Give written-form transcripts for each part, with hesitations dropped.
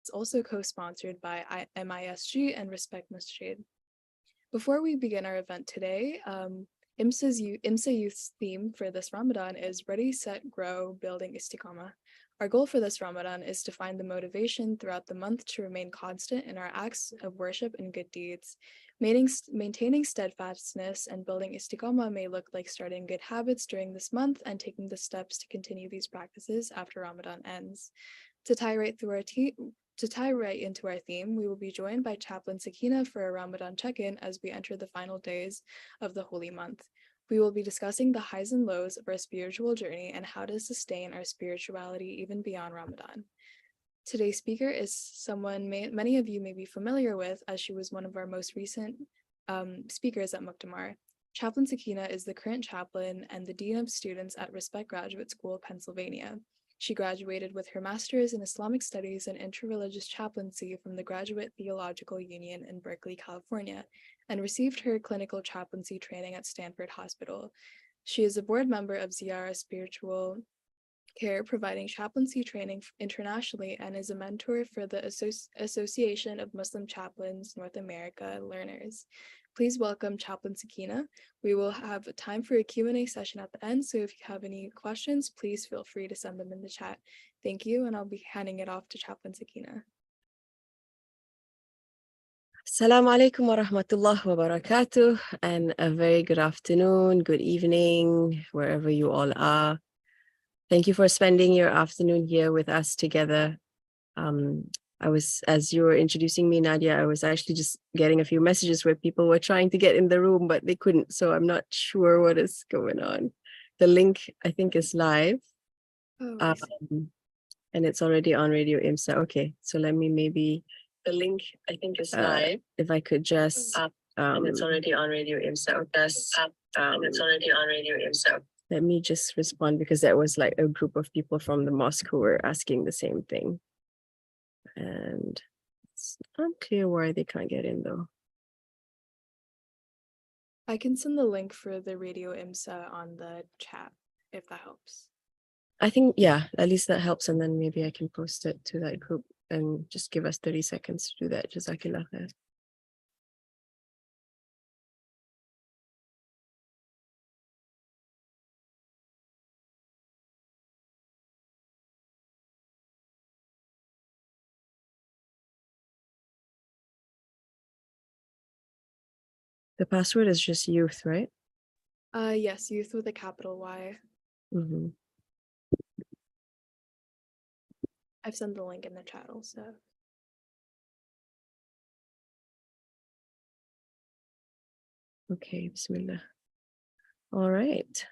It's also co-sponsored by MISG and Respect Masjid. Before we begin our event today, IMSA Youth's theme for this Ramadan is Ready, Set, Grow, Building Istiqamah. Our goal for this Ramadan is to find the motivation throughout the month to remain constant in our acts of worship and good deeds. Maintaining steadfastness and building Istiqamah may look like starting good habits during this month and taking the steps to continue these practices after Ramadan ends. To tie right into our theme, we will be joined by Chaplain Sakinah for a Ramadan check-in as we enter the final days of the holy month. We will be discussing the highs and lows of our spiritual journey and how to sustain our spirituality even beyond Ramadan. Today's speaker is someone many of you may be familiar with, as she was one of our most recent speakers at Muktamar. Chaplain Sakinah is the current chaplain and the Dean of Students at Respect Graduate School, Pennsylvania. She graduated with her master's in Islamic Studies and Interreligious Chaplaincy from the Graduate Theological Union in Berkeley, California, and received her clinical chaplaincy training at Stanford Hospital. She is a board member of Ziyara Spiritual Care, providing chaplaincy training internationally, and is a mentor for the Association of Muslim Chaplains North America learners. Please welcome Chaplain Sakinah. We will have time for a Q&A session at the end, so if you have any questions, please feel free to send them in the chat. Thank you, and I'll be handing it off to Chaplain Sakinah. Assalamu alaikum wa rahmatullahi wa barakatuh, and a very good afternoon, good evening, wherever you all are. Thank you for spending your afternoon here with us together. As you were introducing me, Nadia, I was actually just getting a few messages where people were trying to get in the room, but they couldn't. So I'm not sure what is going on. The link, I think, is live. Oh, and it's already on Radio IMSA. Okay, so let me maybe... The link, I think, is live. If I could just... and it's already on Radio IMSA. And it's already on Radio IMSA. Let me just respond, because there was like a group of people from the mosque who were asking the same thing. And it's unclear why they can't get in though. I can send the link for the Radio IMSA on the chat, if that helps. I think, yeah, at least that helps. And then maybe I can post it to that group and just give us 30 seconds to do that. Jazakallah khair. The password is just youth, right? Yes, youth with a capital Y. Mm-hmm. I've sent the link in the chat also. Okay, bismillah. All right.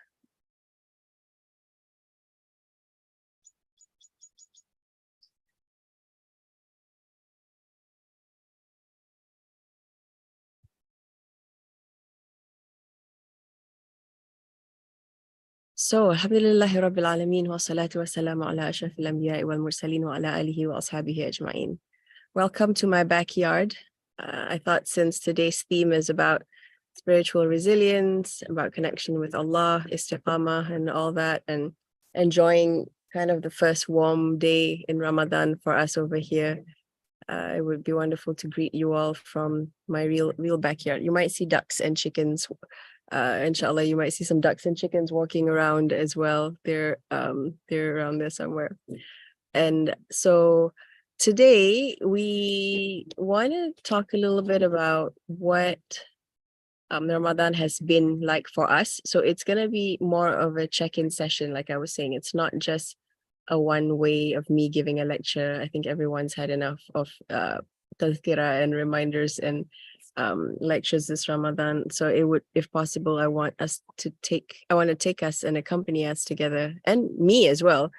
So, alhamdulillahi rabbil alameen wa salatu wa salamu ala ashrafil anbiya'i wal mursaleen wa ala alihi wa ashabihi ajma'in. Welcome to my backyard. I thought, since today's theme is about spiritual resilience, about connection with Allah, Istiqamah and all that, and enjoying kind of the first warm day in Ramadan for us over here, it would be wonderful to greet you all from my real backyard. You might see ducks and chickens. Inshallah, you might see some ducks and chickens walking around as well. They're around there somewhere. And so today we want to talk a little bit about what Ramadan has been like for us. So it's going to be more of a check-in session. Like I was saying, it's not just a one way of me giving a lecture. I think everyone's had enough of tazkira and reminders and lectures this Ramadan. So it would, if possible, I want to take us and accompany us together, and me as well,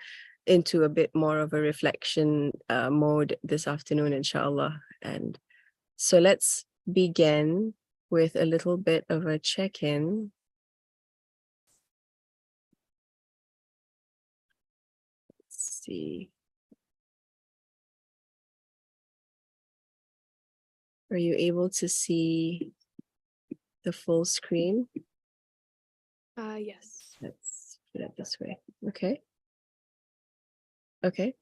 into a bit more of a reflection mode this afternoon, inshallah. And so let's begin with a little bit of a check-in. Let's see. Are you able to see the full screen? Yes. Let's put it this way. Okay. Okay.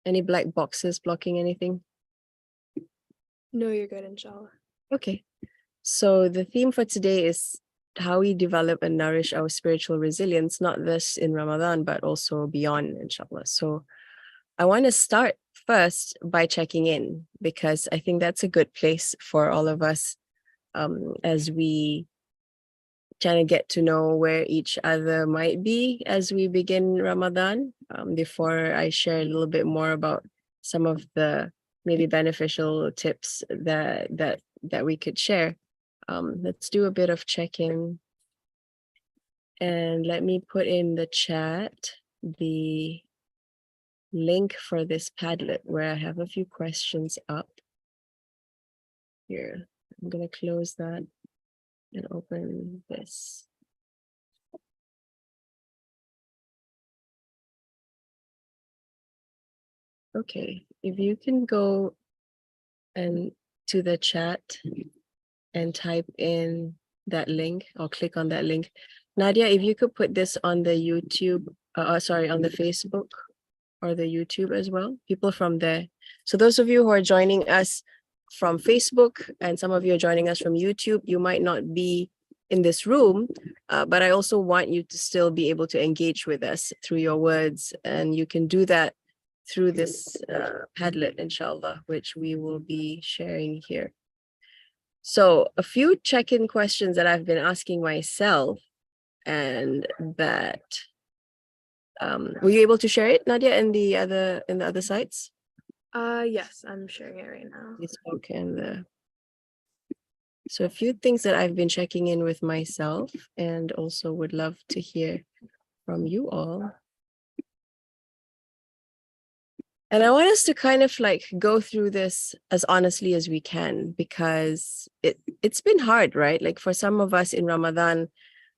Any black boxes blocking anything? No, you're good, inshallah. Okay. So the theme for today is how we develop and nourish our spiritual resilience, not just in Ramadan, but also beyond, inshallah. So I want to start first by checking in, because I think that's a good place for all of us as we trying to get to know where each other might be as we begin Ramadan. Before I share a little bit more about some of the maybe beneficial tips that we could share. Let's do a bit of check-in. And let me put in the chat the link for this Padlet where I have a few questions up here. I'm going to close that and open this. Okay, if you can go and to the chat and type in that link or click on that link. Nadia, if you could put this on the YouTube, sorry, on the Facebook or the YouTube as well, people from there. So those of you who are joining us from Facebook and some of you are joining us from YouTube, you might not be in this room, but I also want you to still be able to engage with us through your words, and you can do that through this Padlet, inshallah, which we will be sharing here. So a few check-in questions that I've been asking myself, and that were you able to share it, Nadia, in the other sites? Yes, I'm sharing it right now. Facebook and so a few things that I've been checking in with myself, and also would love to hear from you all. And I want us to kind of like go through this as honestly as we can, because it's been hard, right? Like for some of us in Ramadan,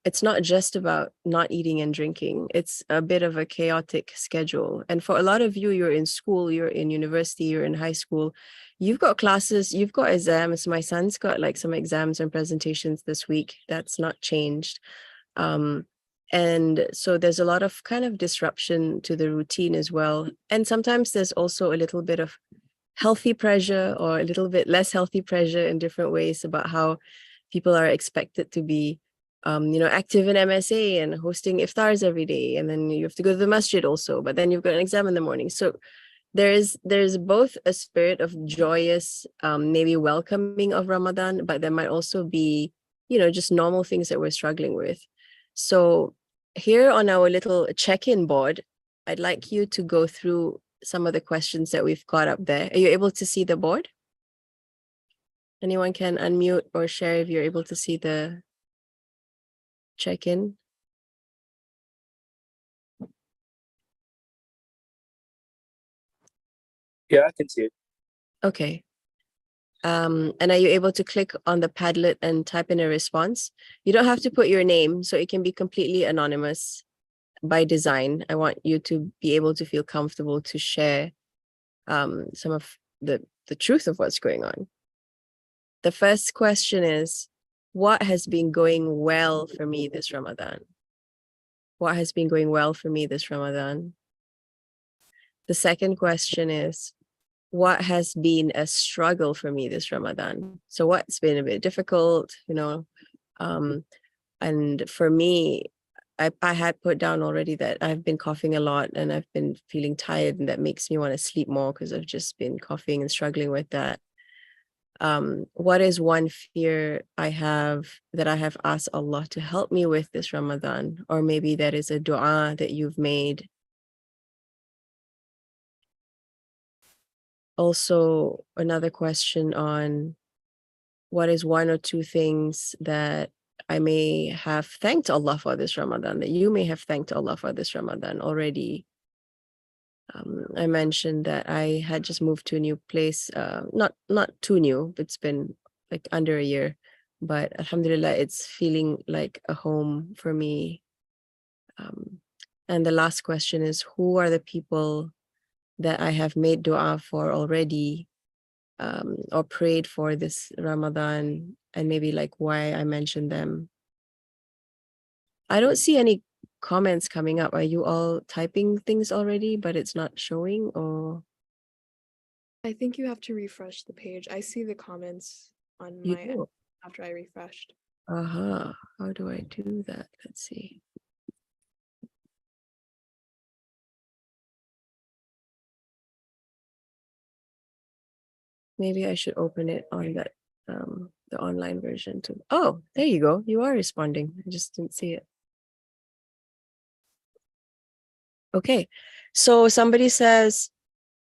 it's not just about not eating and drinking. It's a bit of a chaotic schedule. And for a lot of you, you're in school, you're in university, you're in high school, you've got classes, you've got exams. My son's got like some exams and presentations this week. That's not changed. And so there's a lot of kind of disruption to the routine as well. And sometimes there's also a little bit of healthy pressure or a little bit less healthy pressure in different ways about how people are expected to be active in MSA and hosting iftars every day. And then you have to go to the masjid also, but then you've got an exam in the morning. So there's both a spirit of joyous, maybe welcoming of Ramadan, but there might also be, just normal things that we're struggling with. So here on our little check-in board, I'd like you to go through some of the questions that we've got up there. Are you able to see the board? Anyone can unmute or share if you're able to see the check-in. Yeah, I can see it. Okay. And are you able to click on the Padlet and type in a response? You don't have to put your name, so it can be completely anonymous by design. I want you to be able to feel comfortable to share some of the truth of what's going on. The first question is, what has been going well for me this Ramadan? What has been going well for me this Ramadan? The second question is, what has been a struggle for me this Ramadan? So what's been a bit difficult, and for me, I had put down already that I've been coughing a lot and I've been feeling tired, and that makes me want to sleep more because I've just been coughing and struggling with that. What is one fear I have that I have asked Allah to help me with this Ramadan? Or maybe that is a dua that you've made. Also, another question on what is one or two things that I may have thanked Allah for this Ramadan, that you may have thanked Allah for this Ramadan already. I mentioned that I had just moved to a new place, not too new, but it's been like under a year, but alhamdulillah, it's feeling like a home for me. And the last question is, who are the people that I have made dua for already, or prayed for this Ramadan, and maybe like why I mentioned them. I don't see any comments coming up. Are you all typing things already, but it's not showing? Or I think you have to refresh the page. I see the comments on my end You. after I refreshed. How do I do that? Let's see. Maybe I should open it on that the online version too. Oh, there you go. You are responding. I just didn't see it. Okay. So somebody says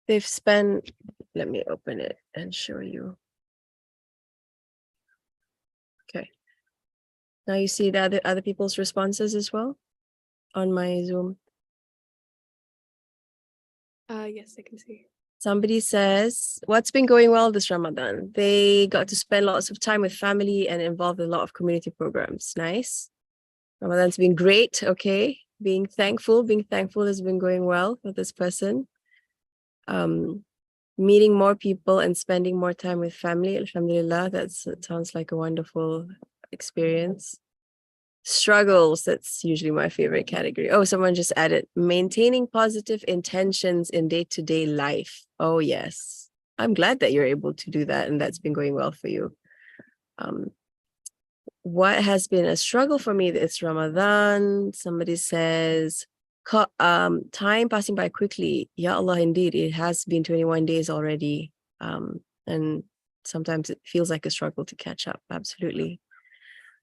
they've spent, let me open it and show you. Okay. Now you see the other people's responses as well on my Zoom. Yes, I can see. Somebody says, what's been going well this Ramadan? They got to spend lots of time with family and involved in a lot of community programs. Nice. Ramadan's been great. Okay. Being thankful has been going well for this person. Meeting more people and spending more time with family. Alhamdulillah, that sounds like a wonderful experience. Struggles, that's usually my favorite category. Oh, someone just added maintaining positive intentions in day-to-day life. Oh, yes. I'm glad that you're able to do that and that's been going well for you. What has been a struggle for me this Ramadan? Somebody says, time passing by quickly. Ya Allah, indeed, it has been 21 days already. And sometimes it feels like a struggle to catch up. Absolutely.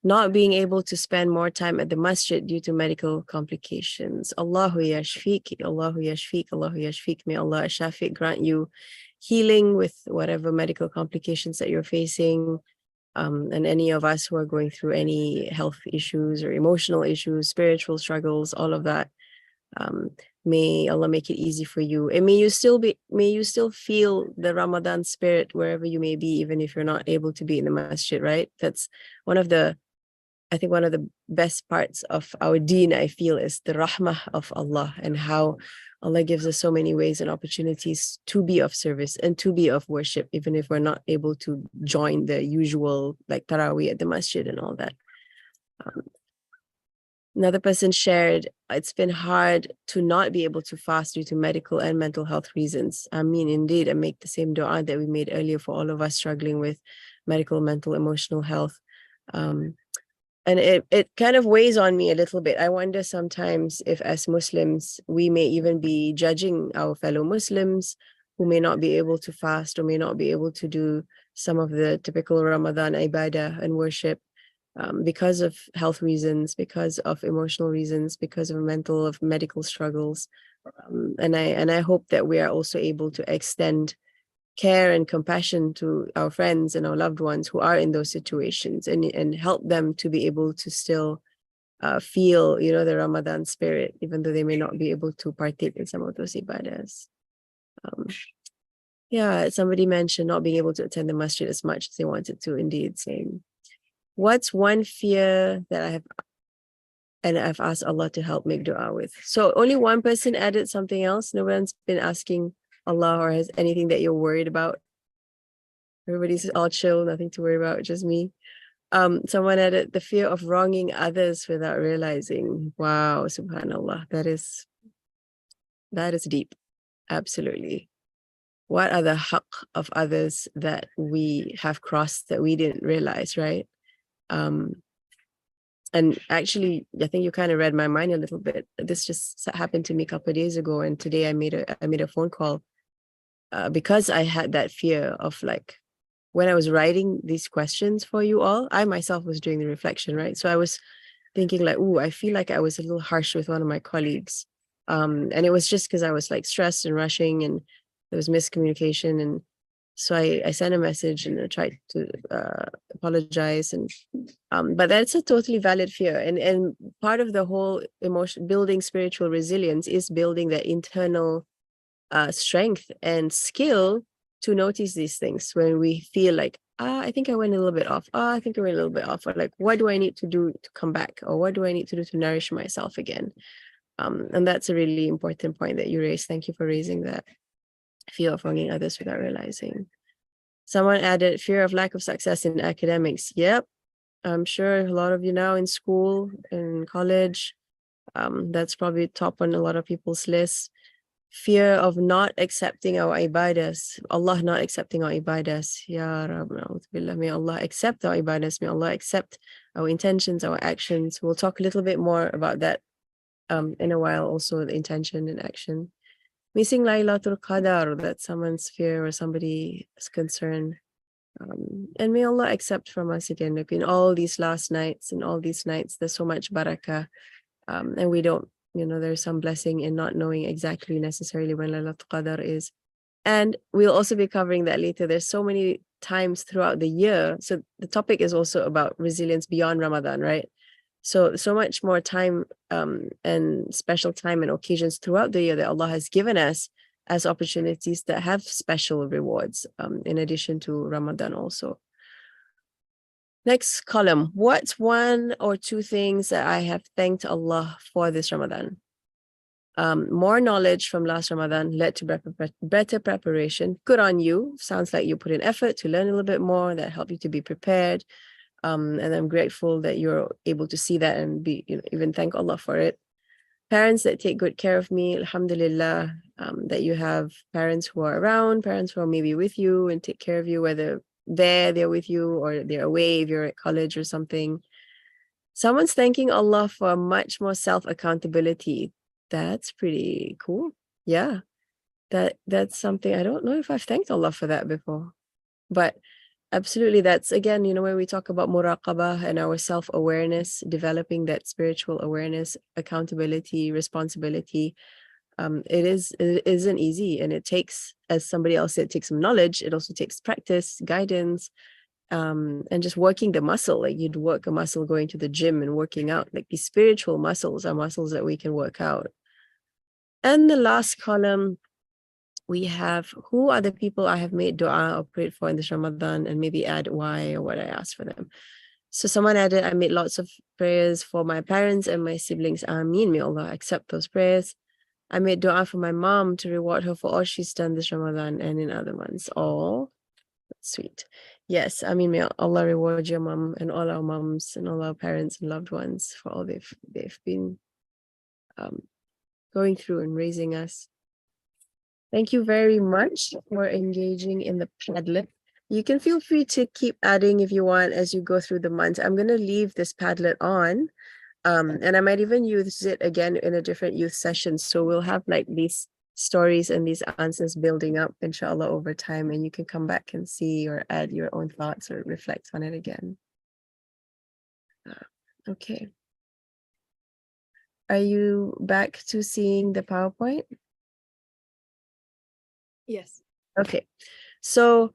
Not being able to spend more time at the masjid due to medical complications. Allahu yashfiq, Allahu yashfiq, Allahu yashfiq. May Allah Shafiq grant you healing with whatever medical complications that you're facing. And any of us who are going through any health issues or emotional issues, spiritual struggles, all of that. May Allah make it easy for you. And may you still feel the Ramadan spirit wherever you may be, even if you're not able to be in the masjid, right? That's one of the best parts of our deen, I feel, is the rahmah of Allah and how Allah gives us so many ways and opportunities to be of service and to be of worship, even if we're not able to join the usual like Taraweeh at the masjid and all that. Another person shared, it's been hard to not be able to fast due to medical and mental health reasons. I mean, indeed, and make the same dua that we made earlier for all of us struggling with medical, mental, emotional health. And it kind of weighs on me a little bit. I wonder sometimes if as Muslims, we may even be judging our fellow Muslims who may not be able to fast or may not be able to do some of the typical Ramadan ibadah and worship because of health reasons, because of emotional reasons, because of medical struggles. And I hope that we are also able to extend care and compassion to our friends and our loved ones who are in those situations and help them to be able to still feel, the Ramadan spirit, even though they may not be able to partake in some of those ibadahs. Yeah, somebody mentioned not being able to attend the masjid as much as they wanted to. Indeed, same. What's one fear that I've asked Allah to help make dua with? So only one person added something else. No one's been asking Allah or has anything that you're worried about. Everybody's all chill, nothing to worry about, just me. Someone added the fear of wronging others without realizing. Wow, subhanallah. That is deep. Absolutely. What are the haqq of others that we have crossed that we didn't realize, right? And actually, I think you kind of read my mind a little bit. This just happened to me a couple of days ago, and today I made a phone call because I had that fear of like when I was writing these questions for you all. I myself was doing the reflection, right? So I was thinking like, "Ooh, I feel like I was a little harsh with one of my colleagues," and it was just because I was like stressed and rushing, and there was miscommunication, and so I sent a message and I tried to apologize, and but that's a totally valid fear, and part of the whole emotion building spiritual resilience is building that internal strength and skill to notice these things when we feel like, I think I went a little bit off. I think I went a little bit off. Or like, what do I need to do to come back? Or what do I need to do to nourish myself again? And that's a really important point that you raised. Thank you for raising that. Fear of wronging others without realizing. Someone added fear of lack of success in academics. Yep. I'm sure a lot of you now in school, in college, that's probably top on a lot of people's lists. fear of not accepting our ibadahs, Allah not accepting our ibadahs. Ya Rab, na'udhu billah. May Allah accept our ibadahs. May Allah accept our intentions, our actions. We'll talk a little bit more about that in a while, also the intention and action. Missing Laylatul Qadar, that's someone's fear or somebody's concern. And may Allah accept from us again, like in all these last nights and all these nights, there's so much barakah. And we don't, there's some blessing in not knowing exactly necessarily when Laylatul Qadar is. And we'll also be covering that later. There's so many times throughout the year. So the topic is also about resilience beyond Ramadan, right? So much more time and special time and occasions throughout the year that Allah has given us as opportunities that have special rewards in addition to Ramadan also. Next column, what's one or two things that I have thanked Allah for this Ramadan? More knowledge from last Ramadan led to better preparation. Good on you. Sounds like you put in effort to learn a little bit more that helped you to be prepared. And I'm grateful that you're able to see that and be, even thank Allah for it. Parents that take good care of me, alhamdulillah, that you have parents who are around, parents who are maybe with you and take care of you, whether they're with you or they're away if you're at college or something. Someone's thanking Allah for much more self-accountability. That's pretty cool. Yeah, that's something, I don't know if I've thanked Allah for that before, but absolutely, that's again, when we talk about muraqabah and our self-awareness, developing that spiritual awareness, accountability, responsibility, it isn't easy, and it takes, as somebody else said, it takes some knowledge. It also takes practice, guidance, and just working the muscle. Like you'd work a muscle going to the gym and working out. Like these spiritual muscles are muscles that we can work out. And the last column, we have who are the people I have made dua or prayed for in this Ramadan, and maybe add why or what I asked for them. So someone added, I made lots of prayers for my parents and my siblings. Ameen, may Allah accept those prayers. I made dua for my mom to reward her for all she's done this Ramadan and in other months. Oh, that's sweet. Yes, I mean, may Allah reward your mom and all our moms and all our parents and loved ones for all they've been going through and raising us. Thank you very much for engaging in the Padlet. You can feel free to keep adding if you want as you go through the months. I'm going to leave this Padlet on, and I might even use it again in a different youth session. So we'll have like these stories and these answers building up, inshallah, over time, and you can come back and see or add your own thoughts or reflect on it again. Okay. Are you back to seeing the PowerPoint? Yes. Okay. So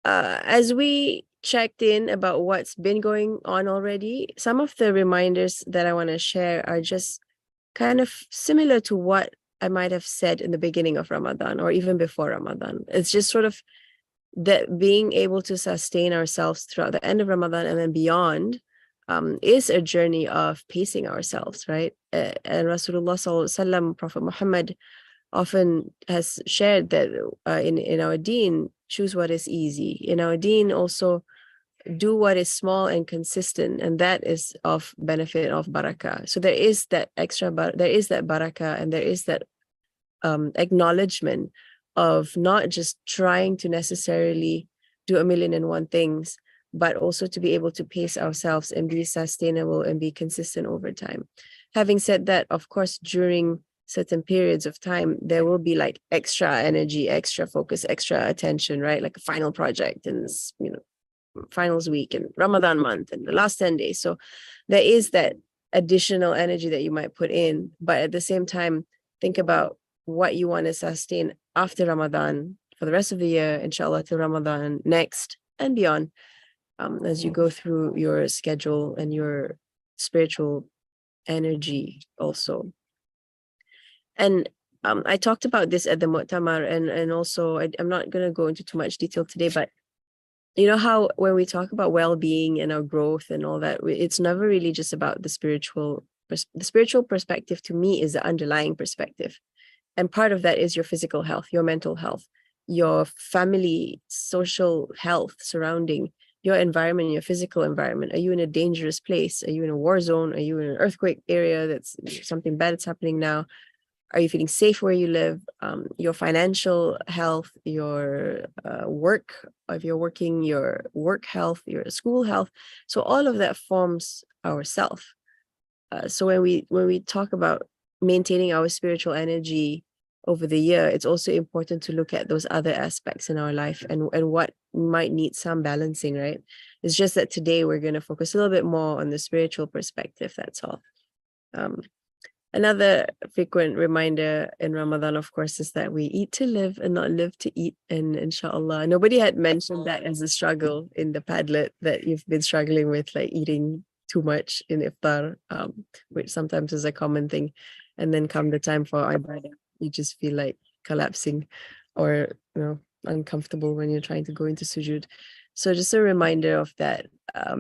as we checked in about what's been going on already, some of the reminders that I want to share are just kind of similar to what I might have said in the beginning of Ramadan or even before Ramadan. It's just sort of that being able to sustain ourselves throughout the end of Ramadan and then beyond is a journey of pacing ourselves, right? And Rasulullah Sallallahu Alaihi Wasallam, Prophet Muhammad, often has shared that in our deen, choose what is easy. In our deen, also do what is small and consistent, and that is of benefit of barakah. So there is that there is that barakah, and there is that acknowledgement of not just trying to necessarily do a million and one things, but also to be able to pace ourselves and be sustainable and be consistent over time. Having said that, of course, during certain periods of time, there will be like extra energy, extra focus, extra attention, right? Like a final project and, finals week and Ramadan month and the last 10 days. So there is that additional energy that you might put in, but at the same time, think about what you want to sustain after Ramadan for the rest of the year, inshallah, till Ramadan next and beyond, as you go through your schedule and your spiritual energy also. And I talked about this at the Mu'tamar, and also I'm not going to go into too much detail today, but you know how when we talk about well-being and our growth and all that, it's never really just about the spiritual perspective. To me, is the underlying perspective. And part of that is your physical health, your mental health, your family, social health surrounding your environment, your physical environment. Are you in a dangerous place? Are you in a war zone? Are you in an earthquake area that's something bad that's happening now? Are you feeling safe where you live? Your financial health, your work, if you're working, your work health, your school health. So all of that forms our self. So when we talk about maintaining our spiritual energy over the year, it's also important to look at those other aspects in our life and what might need some balancing, right? It's just that today we're going to focus a little bit more on the spiritual perspective, that's all. Another frequent reminder in Ramadan, of course, is that we eat to live and not live to eat. And inshallah, nobody had mentioned that as a struggle in the Padlet that you've been struggling with, like eating too much in iftar, which sometimes is a common thing. And then come the time for ibadah, you just feel like collapsing or, uncomfortable when you're trying to go into sujood. So just a reminder of that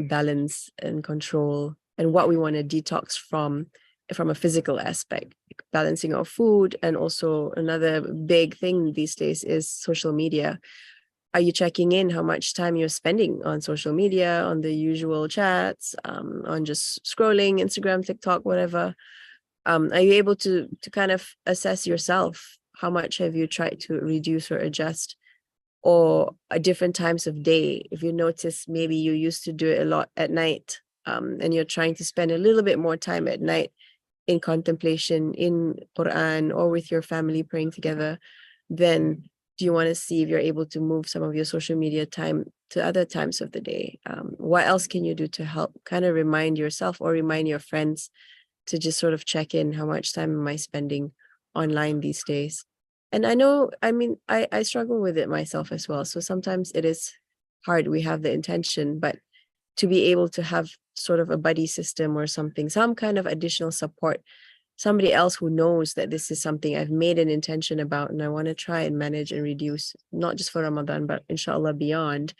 balance and control and what we want to detox from a physical aspect, balancing our food. And also another big thing these days is social media. Are you checking in how much time you're spending on social media, on the usual chats, on just scrolling, Instagram, TikTok, whatever? Are you able to kind of assess yourself? How much have you tried to reduce or adjust? Or at different times of day? If you notice, maybe you used to do it a lot at night, and you're trying to spend a little bit more time at night in contemplation, in Quran, or with your family praying together, then do you want to see if you're able to move some of your social media time to other times of the day? What else can you do to help kind of remind yourself or remind your friends to just sort of check in, how much time am I spending online these days? And I struggle with it myself as well. So sometimes it is hard. We have the intention, but to be able to have sort of a buddy system or something, some kind of additional support, somebody else who knows that this is something I've made an intention about and I want to try and manage and reduce, not just for Ramadan, but inshallah beyond,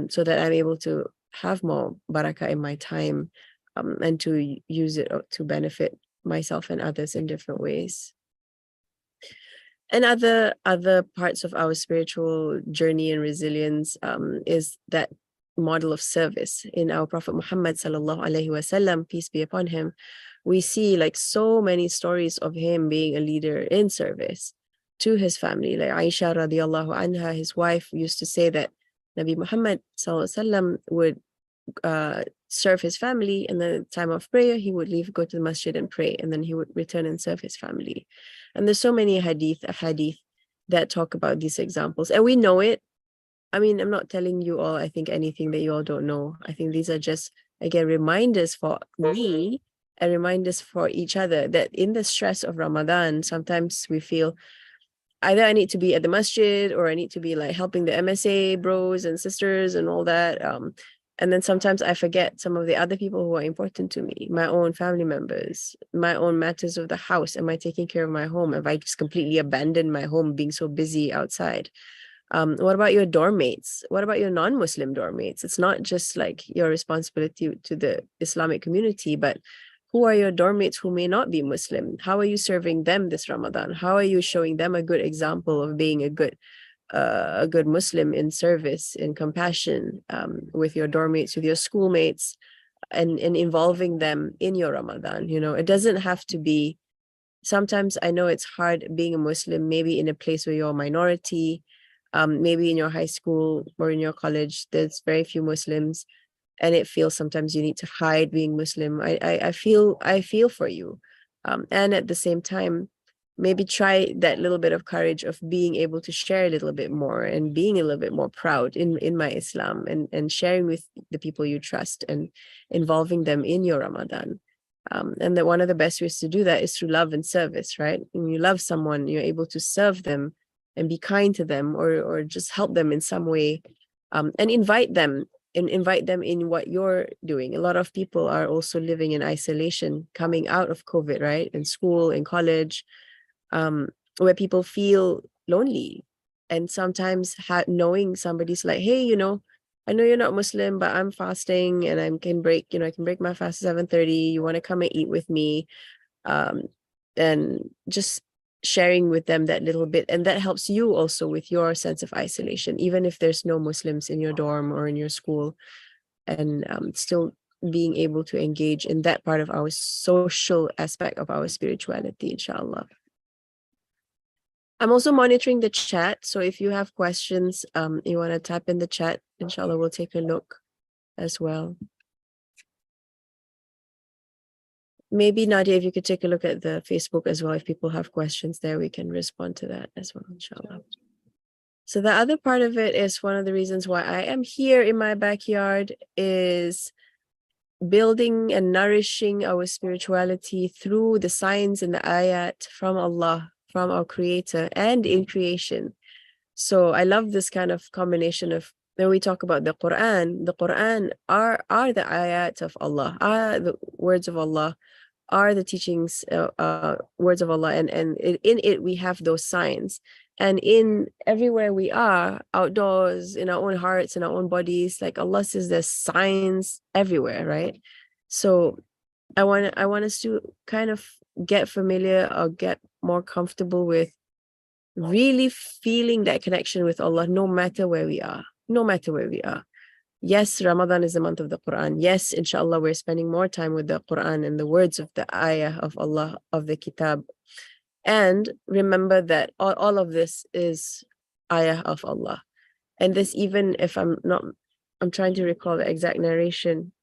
so that I'm able to have more barakah in my time, and to use it to benefit myself and others in different ways. And other parts of our spiritual journey and resilience is that model of service. In our Prophet Muhammad sallallahu alaihi wasallam, peace be upon him, we see like so many stories of him being a leader in service to his family. Like Aisha radiallahu anha, his wife, used to say that Nabi Muhammad sallallahu alaihi wasallam would serve his family, and the time of prayer he would leave, go to the masjid and pray, and then he would return and serve his family. And there's so many hadith that talk about these examples, and we know it. I mean, I'm not telling you all, I think, anything that you all don't know. I think these are just, again, reminders for me and reminders for each other that in the stress of Ramadan, sometimes we feel either I need to be at the masjid or I need to be like helping the MSA bros and sisters and all that. And then sometimes I forget some of the other people who are important to me, my own family members, my own matters of the house. Am I taking care of my home? Have I just completely abandoned my home being so busy outside? What about your dorm mates? What about your non-Muslim dorm mates? It's not just like your responsibility to the Islamic community, but who are your dorm mates who may not be Muslim? How are you serving them this Ramadan? How are you showing them a good example of being a good Muslim in service, in compassion, with your dorm mates, with your schoolmates, and involving them in your Ramadan? It doesn't have to be. Sometimes I know it's hard being a Muslim, maybe in a place where you're a minority, maybe in your high school or in your college, there's very few Muslims, and it feels sometimes you need to hide being Muslim. I feel for you, and at the same time, maybe try that little bit of courage of being able to share a little bit more and being a little bit more proud in my Islam, and sharing with the people you trust and involving them in your Ramadan. And that one of the best ways to do that is through love and service, right? When you love someone, you're able to serve them and be kind to them, or just help them in some way, and invite them in what you're doing. A lot of people are also living in isolation coming out of COVID, right? In school, in college, where people feel lonely. And sometimes knowing somebody's like, hey, I know you're not Muslim, but I'm fasting and I can break my fast at 7:30. You want to come and eat with me? And just sharing with them that little bit. And that helps you also with your sense of isolation, even if there's no Muslims in your dorm or in your school, and still being able to engage in that part of our social aspect of our spirituality, inshallah. I'm also monitoring the chat. So if you have questions, you want to type in the chat, inshallah, we'll take a look as well. Maybe Nadia, if you could take a look at the Facebook as well. If people have questions there, we can respond to that as well, inshallah. So the other part of it is one of the reasons why I am here in my backyard is building and nourishing our spirituality through the signs and the ayat from Allah, from our creator, and in creation. So I love this kind of combination of when we talk about the Quran are the ayat of Allah, are the words of Allah, are the teachings, words of Allah, and in it we have those signs. And in everywhere we are, outdoors, in our own hearts, in our own bodies, like Allah says, there's signs everywhere, right? So I want us to kind of get familiar or get more comfortable with really feeling that connection with Allah, no matter where we are, no matter where we are. Yes, Ramadan is the month of the Quran. Yes, inshallah, we're spending more time with the Quran and the words of the ayah of Allah, of the kitab. And remember that all of this is ayah of Allah. And this, even if I'm trying to recall the exact narration,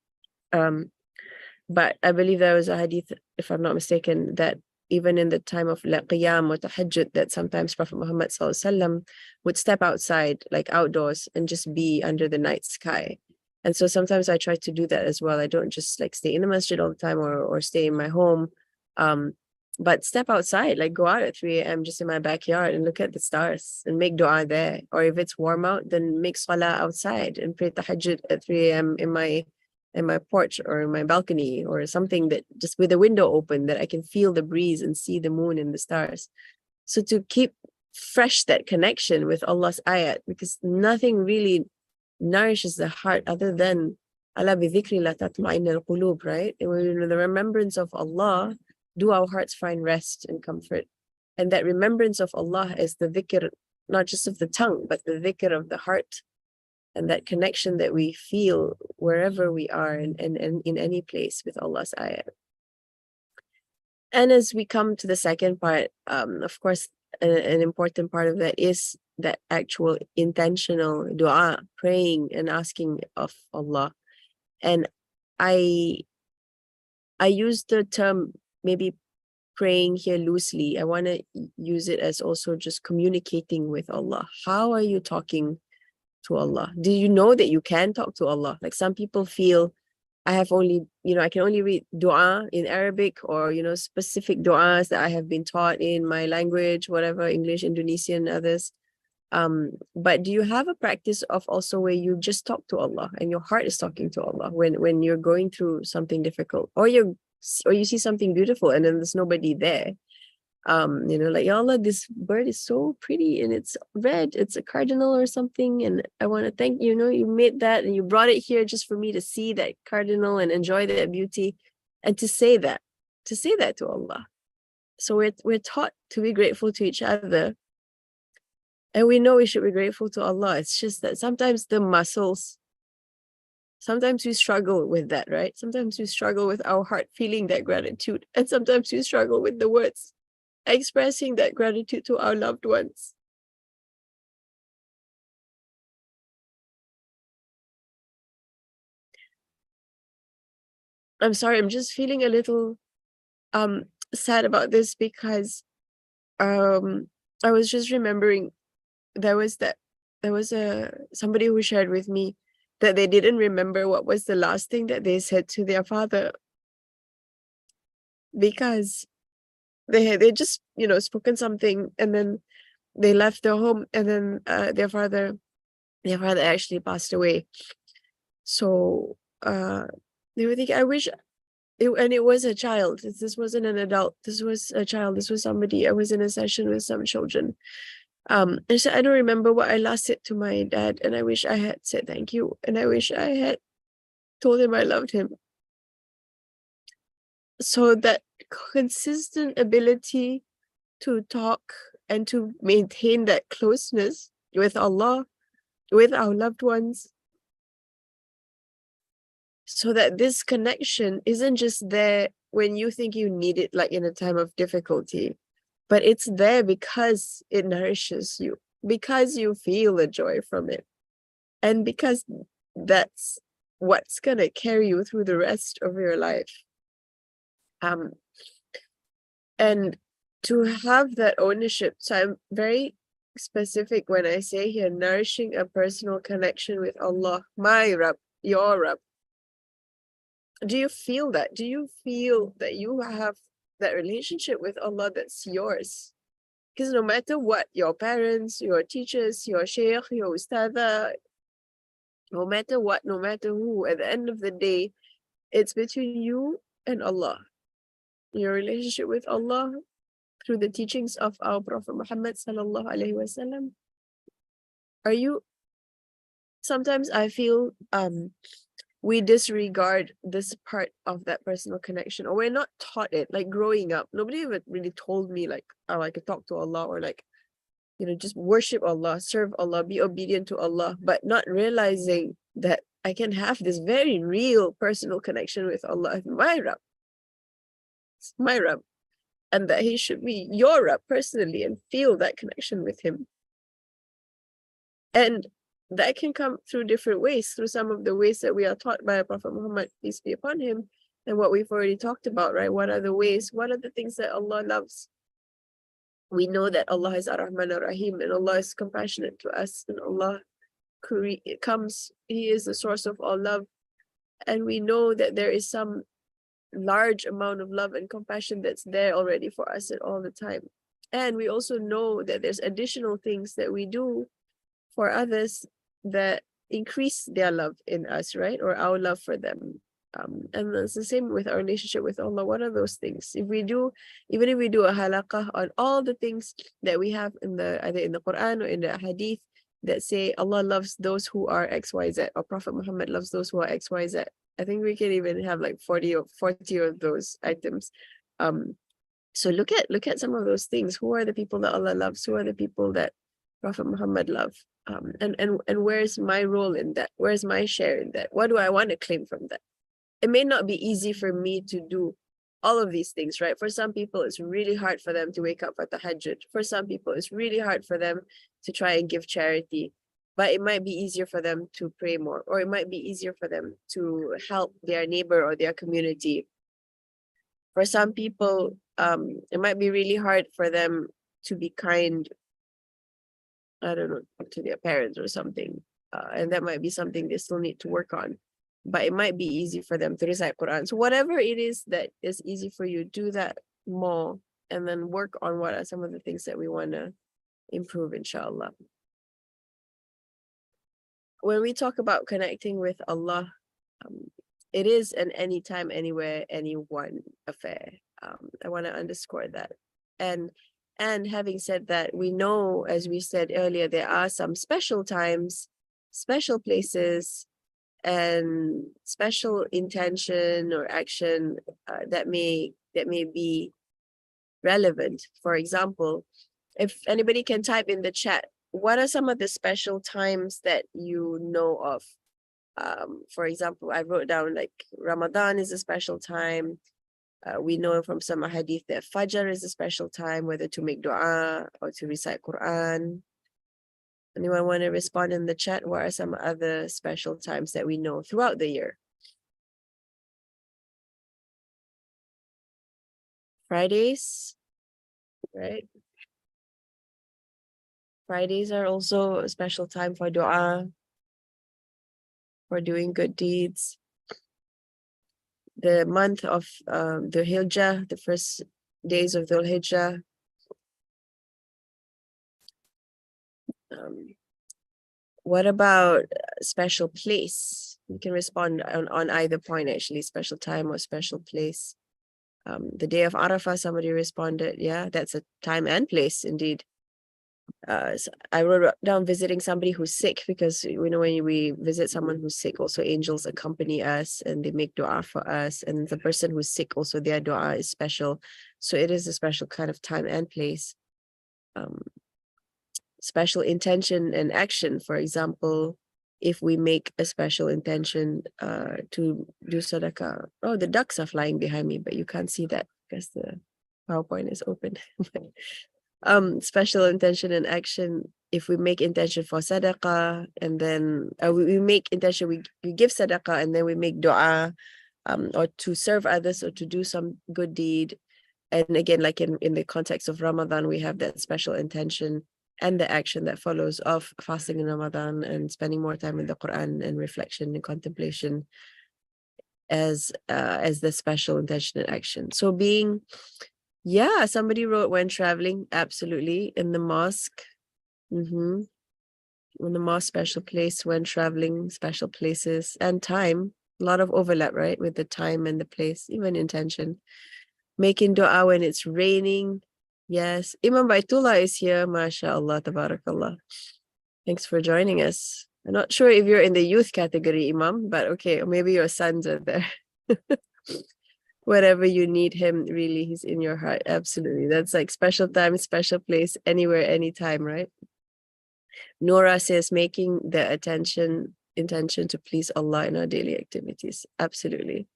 but I believe there was a hadith, if I'm not mistaken, that even in the time of qiyam or tahajjud, that sometimes Prophet Muhammad ﷺ would step outside, like outdoors, and just be under the night sky. And so sometimes I try to do that as well. I don't just like stay in the masjid all the time or stay in my home, but step outside, like go out at 3 a.m. just in my backyard and look at the stars and make dua there. Or if it's warm out, then make salah outside and pray tahajjud at 3 a.m. in my porch or in my balcony or something, that just with the window open, that I can feel the breeze and see the moon and the stars. So to keep fresh that connection with Allah's ayat, because nothing really nourishes the heart other than ala bi dhikri la tatma'innul qulub, right? And with the remembrance of Allah, do our hearts find rest and comfort. And that remembrance of Allah is the dhikr, not just of the tongue, but the dhikr of the heart. And that connection that we feel wherever we are and in any place with Allah's ayat. And as we come to the second part, of course, an important part of that is that actual intentional dua, praying and asking of Allah. And I use the term maybe praying here loosely. I want to use it as also just communicating with Allah. How are you talking to Allah? Do you know that you can talk to Allah? Like some people feel, I have only, I can only read dua in Arabic or, specific duas that I have been taught in my language, whatever, English, Indonesian, others. But do you have a practice of also where you just talk to Allah and your heart is talking to Allah when you're going through something difficult, or you see something beautiful and then there's nobody there? Like, Ya Allah, this bird is so pretty and it's red, it's a cardinal or something, and I want to thank you, you made that and you brought it here just for me to see that cardinal and enjoy that beauty, and to say that to Allah. So we're taught to be grateful to each other, and we know we should be grateful to Allah. It's just that sometimes sometimes we struggle with that, right? Sometimes we struggle with our heart feeling that gratitude, and sometimes we struggle with the words expressing that gratitude to our loved ones. I'm sorry, I'm just feeling a little sad about this because I was just remembering there was somebody who shared with me that they didn't remember what was the last thing that they said to their father, because they just spoken something and then they left their home, and then their father actually passed away. So they were thinking, I wish and it was a child. This wasn't an adult, this was a child, this was somebody. I was in a session with some children, and so I don't remember what I last said to my dad, and I wish I had said thank you, and I wish I had told him I loved him. So that consistent ability to talk and to maintain that closeness with Allah, with our loved ones, so that this connection isn't just there when you think you need it, like in a time of difficulty, but it's there because it nourishes you, because you feel the joy from it, and because that's what's gonna carry you through the rest of your life. And to have that ownership, so I'm very specific when I say here, nourishing a personal connection with Allah, my Rabb, your Rabb. Do you feel that? Do you feel that you have that relationship with Allah that's yours? Because no matter what, your parents, your teachers, your sheikh, your ustada, no matter what, no matter who, at the end of the day, it's between you and Allah. Your relationship with Allah through the teachings of our Prophet Muhammad sallallahu alaihi wasallam. Are you? Sometimes I feel we disregard this part of that personal connection, or we're not taught it. Like growing up, nobody ever really told me like, oh, I could talk to Allah, or like, just worship Allah, serve Allah, be obedient to Allah, but not realizing that I can have this very real personal connection with Allah, my Rabb, and that He should be your Rabb personally, and feel that connection with Him. And that can come through different ways, through some of the ways that we are taught by Prophet Muhammad, peace be upon him, and what we've already talked about, right? What are the ways? What are the things that Allah loves? We know that Allah is Ar-Rahman Ar-Rahim, and Allah is compassionate to us, and Allah He is the source of all love. And we know that there is some large amount of love and compassion that's there already for us at all the time. And we also know that there's additional things that we do for others that increase their love in us, right? Or our love for them. And it's the same with our relationship with Allah. What are those things? Even if we do a halaqah on all the things that we have either in the Quran or in the hadith that say Allah loves those who are XYZ, or Prophet Muhammad loves those who are XYZ. I think we can even have like 40 of those items. So look at some of those things. Who are the people that Allah loves? Who are the people that Prophet Muhammad loves? And where's my role in that? Where's my share in that? What do I want to claim from that? It may not be easy for me to do all of these things, right? For some people, it's really hard for them to wake up at the Tahajjud. For some people, it's really hard for them to try and give charity. But it might be easier for them to pray more, or it might be easier for them to help their neighbor or their community. For some people, it might be really hard for them to be kind, I don't know, to their parents or something. And that might be something they still need to work on. But it might be easy for them to recite Quran. So whatever it is that is easy for you, do that more, and then work on what are some of the things that we want to improve, inshallah. When we talk about connecting with Allah, it is an anytime, anywhere, anyone affair. I want to underscore that. And having said that, we know, as we said earlier, there are some special times, special places, and special intention or action that may be relevant. For example, if anybody can type in the chat, what are some of the special times that you know of? For example, I wrote down like Ramadan is a special time. We know from some hadith that Fajr is a special time, whether to make dua or to recite Quran. Anyone want to respond in the chat? What are some other special times that we know throughout the year? Fridays, right? Fridays are also a special time for dua, for doing good deeds. The month of the Hijjah, the first days of Dhul Hijjah. What about special place? You can respond on either point, actually, special time or special place. The day of Arafah, somebody responded, yeah, that's a time and place indeed. So I wrote down visiting somebody who's sick, because we know when we visit someone who's sick, also angels accompany us and they make dua for us, and the person who's sick, also their dua is special. So it is a special kind of time and place. Special intention and action. For example, if we make a special intention to do sadaqah. Oh, the ducks are flying behind me, but you can't see that because the PowerPoint is open. Special intention and action. If we make intention for sadaqah, and then we make intention, we give sadaqah, and then we make dua, or to serve others or to do some good deed. And again, like in the context of Ramadan, we have that special intention and the action that follows of fasting in Ramadan and spending more time in the Quran and reflection and contemplation as the special intention and action. So somebody wrote when traveling, absolutely, in the mosque. In the mosque, special place, when traveling, special places, and time. A lot of overlap, right, with the time and the place, even intention. Making dua when it's raining. Yes. Imam Baitullah is here. MashaAllah, tabarakallah. Thanks for joining us. I'm not sure if you're in the youth category, Imam, but okay, maybe your sons are there. Whatever you need him, really, he's in your heart. Absolutely. That's like special time, special place, anywhere, anytime, right? Nora says making the intention to please Allah in our daily activities. Absolutely.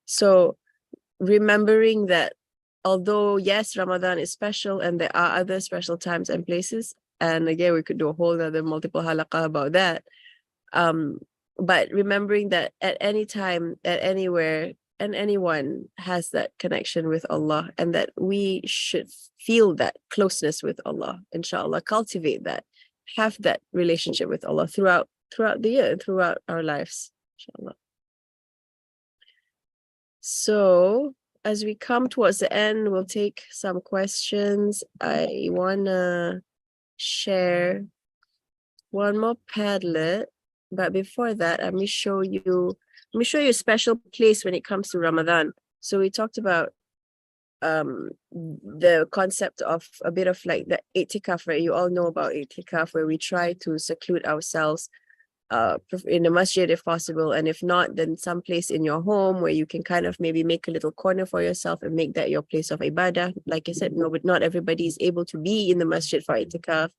So remembering that although, yes, Ramadan is special and there are other special times and places, and again, we could do a whole other multiple halaqah about that. But remembering that at any time, at anywhere, and anyone has that connection with Allah, and that we should feel that closeness with Allah, inshallah, cultivate that, have that relationship with Allah throughout the year, throughout our lives, inshallah. So as we come towards the end, we'll take some questions. I wanna share one more Padlet, but before that, let me show you a special place when it comes to Ramadan. So we talked about the concept of a bit of like the itikaf, right? You all know about itikaf, where we try to seclude ourselves in the masjid if possible, and if not, then someplace in your home where you can kind of maybe make a little corner for yourself and make that your place of ibadah. Like I said, no, but not everybody is able to be in the masjid for itikaf.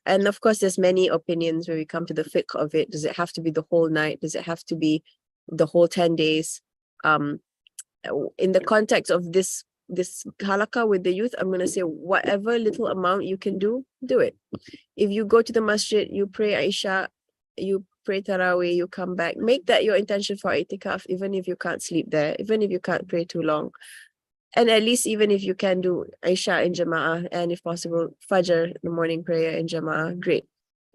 And of course, there's many opinions when we come to the fiqh of it. Does it have to be the whole night? Does it have to be the whole 10 days? In the context of this halaqah with the youth, I'm going to say whatever little amount you can do it. If you go to the masjid, you pray Isha, you pray Taraweeh, you come back, make that your intention for itikaf, even if you can't sleep there, even if you can't pray too long. And at least even if you can do Isha in Jama'ah, and if possible, Fajr, the morning prayer in Jama'ah, great.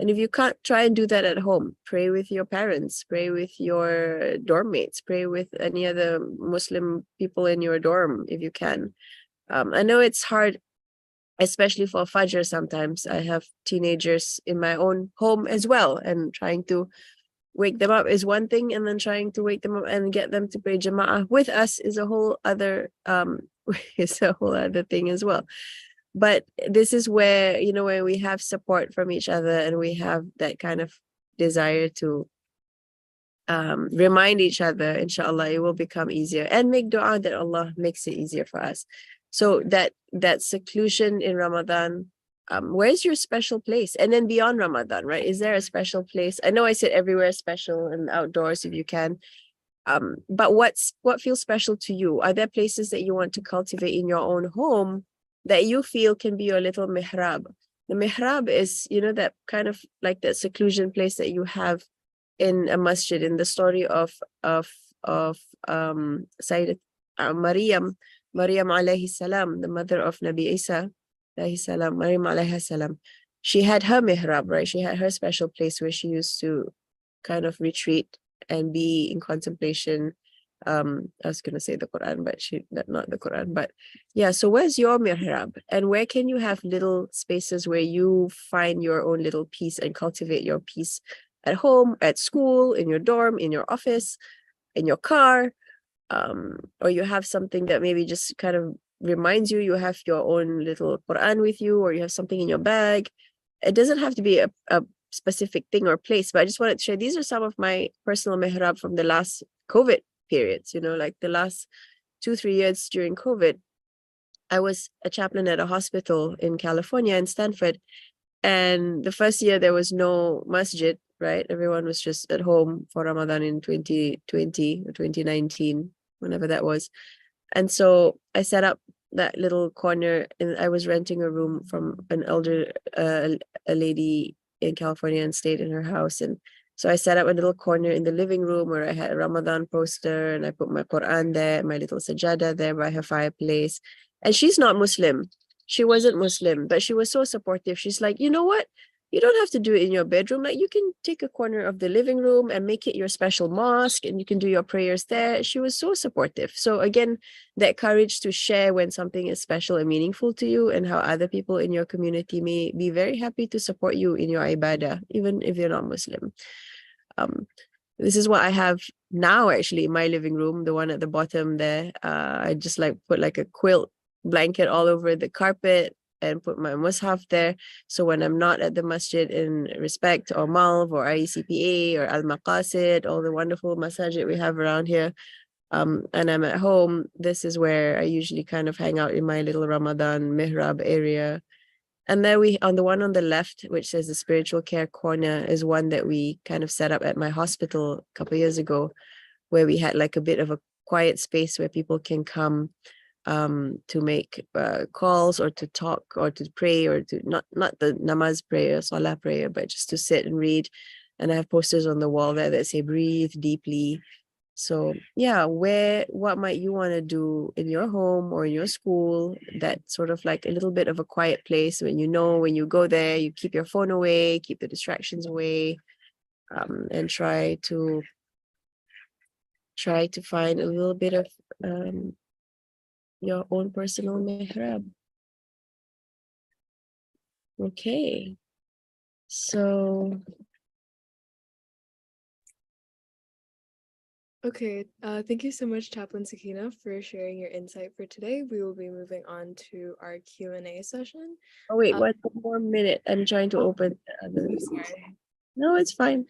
And if you can't, try and do that at home. Pray with your parents, pray with your dorm mates, pray with any other Muslim people in your dorm if you can. I know it's hard, especially for Fajr sometimes. I have teenagers in my own home as well, and trying to wake them up is one thing, and then trying to wake them up and get them to pray Jama'ah with us is a whole other thing as well. But this is where, when we have support from each other and we have that kind of desire to remind each other, inshallah, it will become easier, and make dua that Allah makes it easier for us. So that seclusion in Ramadan, where's your special place? And then beyond Ramadan, right? Is there a special place? I know I said everywhere special and outdoors if you can. But what feels special to you? Are there places that you want to cultivate in your own home that you feel can be your little mihrab? The mihrab is, that kind of like that seclusion place that you have in a masjid. In the story of Sayyidat Maryam alayhi salam, the mother of Nabi Isa alayhi salam, Maryam alayhi salam, she had her mihrab, right? She had her special place where she used to kind of retreat and be in contemplation. I was going to say the Quran, but not the Quran, but yeah. So where's your mihrab, and where can you have little spaces where you find your own little peace and cultivate your peace at home, at school, in your dorm, in your office, in your car, or you have something that maybe just kind of reminds you have your own little Quran with you, or you have something in your bag. It doesn't have to be a specific thing or place, but I just wanted to share, these are some of my personal mihrab from the last COVID periods, like the last 2-3 years during COVID. I was a chaplain at a hospital in California, in Stanford, and the first year there was no masjid, right? Everyone was just at home for Ramadan in 2020 or 2019, whenever that was. And so I set up that little corner, and I was renting a room from an elder, a lady in California, and stayed in her house. And so I set up a little corner in the living room where I had a Ramadan poster, and I put my Quran there, my little sajada there by her fireplace. And she's not Muslim. She wasn't Muslim, but she was so supportive. She's like, you know what? You don't have to do it in your bedroom. Like, you can take a corner of the living room and make it your special mosque, and you can do your prayers there. She was so supportive. So again, that courage to share when something is special and meaningful to you, and how other people in your community may be very happy to support you in your ibadah, even if you're not Muslim. This is what I have now, actually, in my living room, the one at the bottom there. I just like put like a quilt blanket all over the carpet and put my mushaf there. So when I'm not at the masjid in Respect or Malv or IECPA or Al Maqasid, all the wonderful masajid we have around here, and I'm at home, this is where I usually kind of hang out in my little Ramadan mihrab area. And then on the one on the left, which says the spiritual care corner, is one that we kind of set up at my hospital a couple of years ago, where we had like a bit of a quiet space where people can come to make calls or to talk or to pray, or to not the namaz prayer, salah prayer, but just to sit and read. And I have posters on the wall there that say breathe deeply. So yeah, what might you want to do in your home or in your school, that sort of like a little bit of a quiet place when you go there, you keep your phone away, keep the distractions away, and try to find a little bit of your own personal mihrab. Okay, so Okay, thank you so much, Chaplain Sakinah, for sharing your insight for today. We will be moving on to our Q&A session. oh wait, Um, 1 more minute. I'm trying to open I'm sorry. No, it's fine.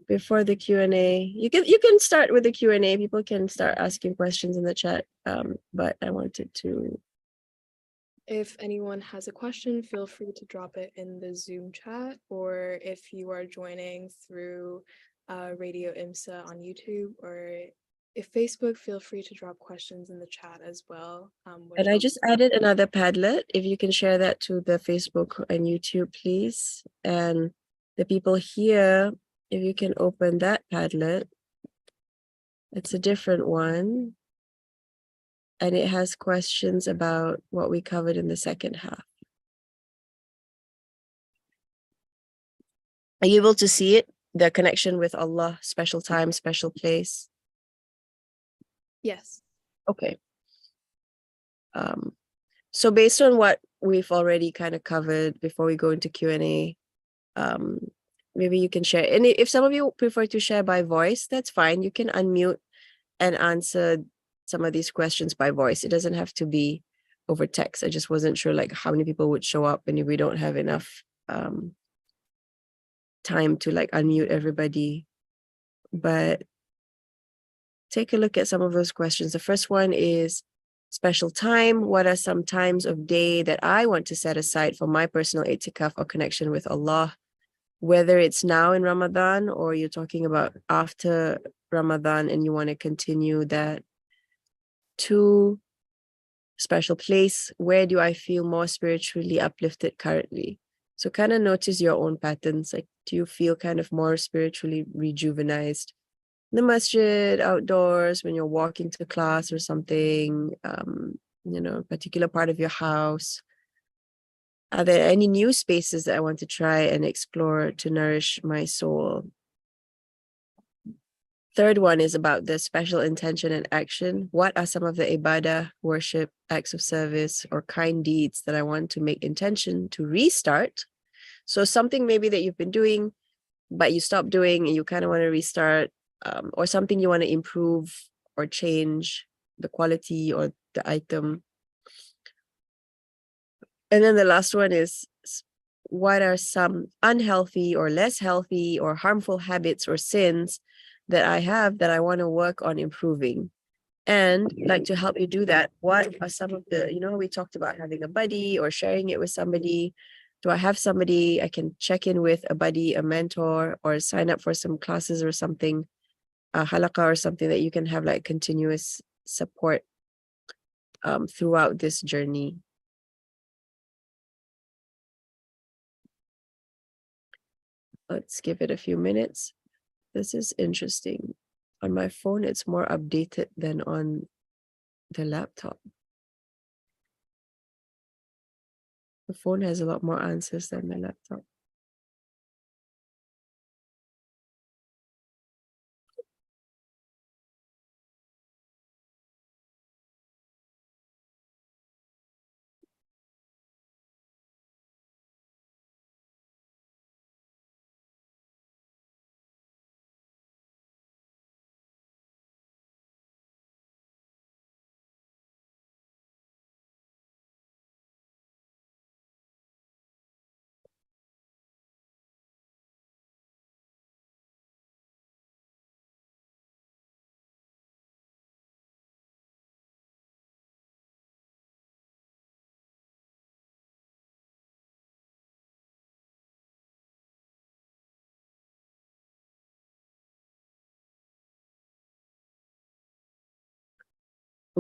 Before the Q&A, you can start with the Q&A. People can start asking questions in the chat. But I wanted to. If anyone has a question, feel free to drop it in the Zoom chat, or if you are joining through Radio IMSA on YouTube or if Facebook, feel free to drop questions in the chat as well. And I just added another Padlet. If you can share that to the Facebook and YouTube, please. And the people here, if you can open that Padlet, it's a different one. And it has questions about what we covered in the second half. Are you able to see it? The connection with Allah, special time, special place. Yes. Okay. So based on what we've already kind of covered before we go into Q&A, maybe you can share. And if some of you prefer to share by voice, that's fine. You can unmute and answer some of these questions by voice. It doesn't have to be over text. I just wasn't sure like how many people would show up, and if we don't have enough time to like unmute everybody. But take a look at some of those questions. The first one is special time. What are some times of day that I want to set aside for my personal itikaf or connection with Allah? Whether it's now in Ramadan or you're talking about after Ramadan and you want to continue that. 2, special place. Where do I feel more spiritually uplifted currently? So kind of notice your own patterns. Like, do you feel kind of more spiritually rejuvenized in the masjid, outdoors, when you're walking to class or something, a particular part of your house? Are there any new spaces that I want to try and explore to nourish my soul? 3rd one is about the special intention and action. What are some of the ibadah, worship, acts of service, or kind deeds that I want to make intention to restart? So something maybe that you've been doing, but you stopped doing and you kind of want to restart, or something you want to improve or change the quality or the item. And then the last one is, what are some unhealthy or less healthy or harmful habits or sins that I have that I want to work on improving? And like, to help you do that, what are some of the, we talked about having a buddy or sharing it with somebody. Do I have somebody I can check in with, a buddy, a mentor, or sign up for some classes or something, a halaqah or something that you can have like continuous support? throughout this journey. Let's give it a few minutes. This is interesting. On my phone, it's more updated than on the laptop. The phone has a lot more answers than the laptop.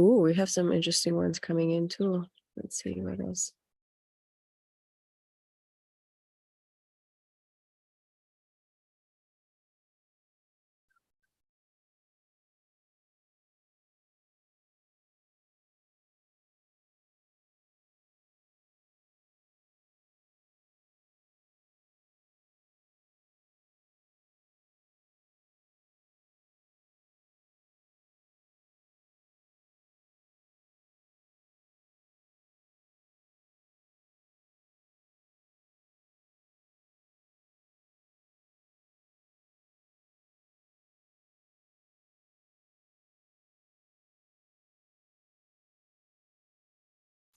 Oh, we have some interesting ones coming in too. Let's see what else.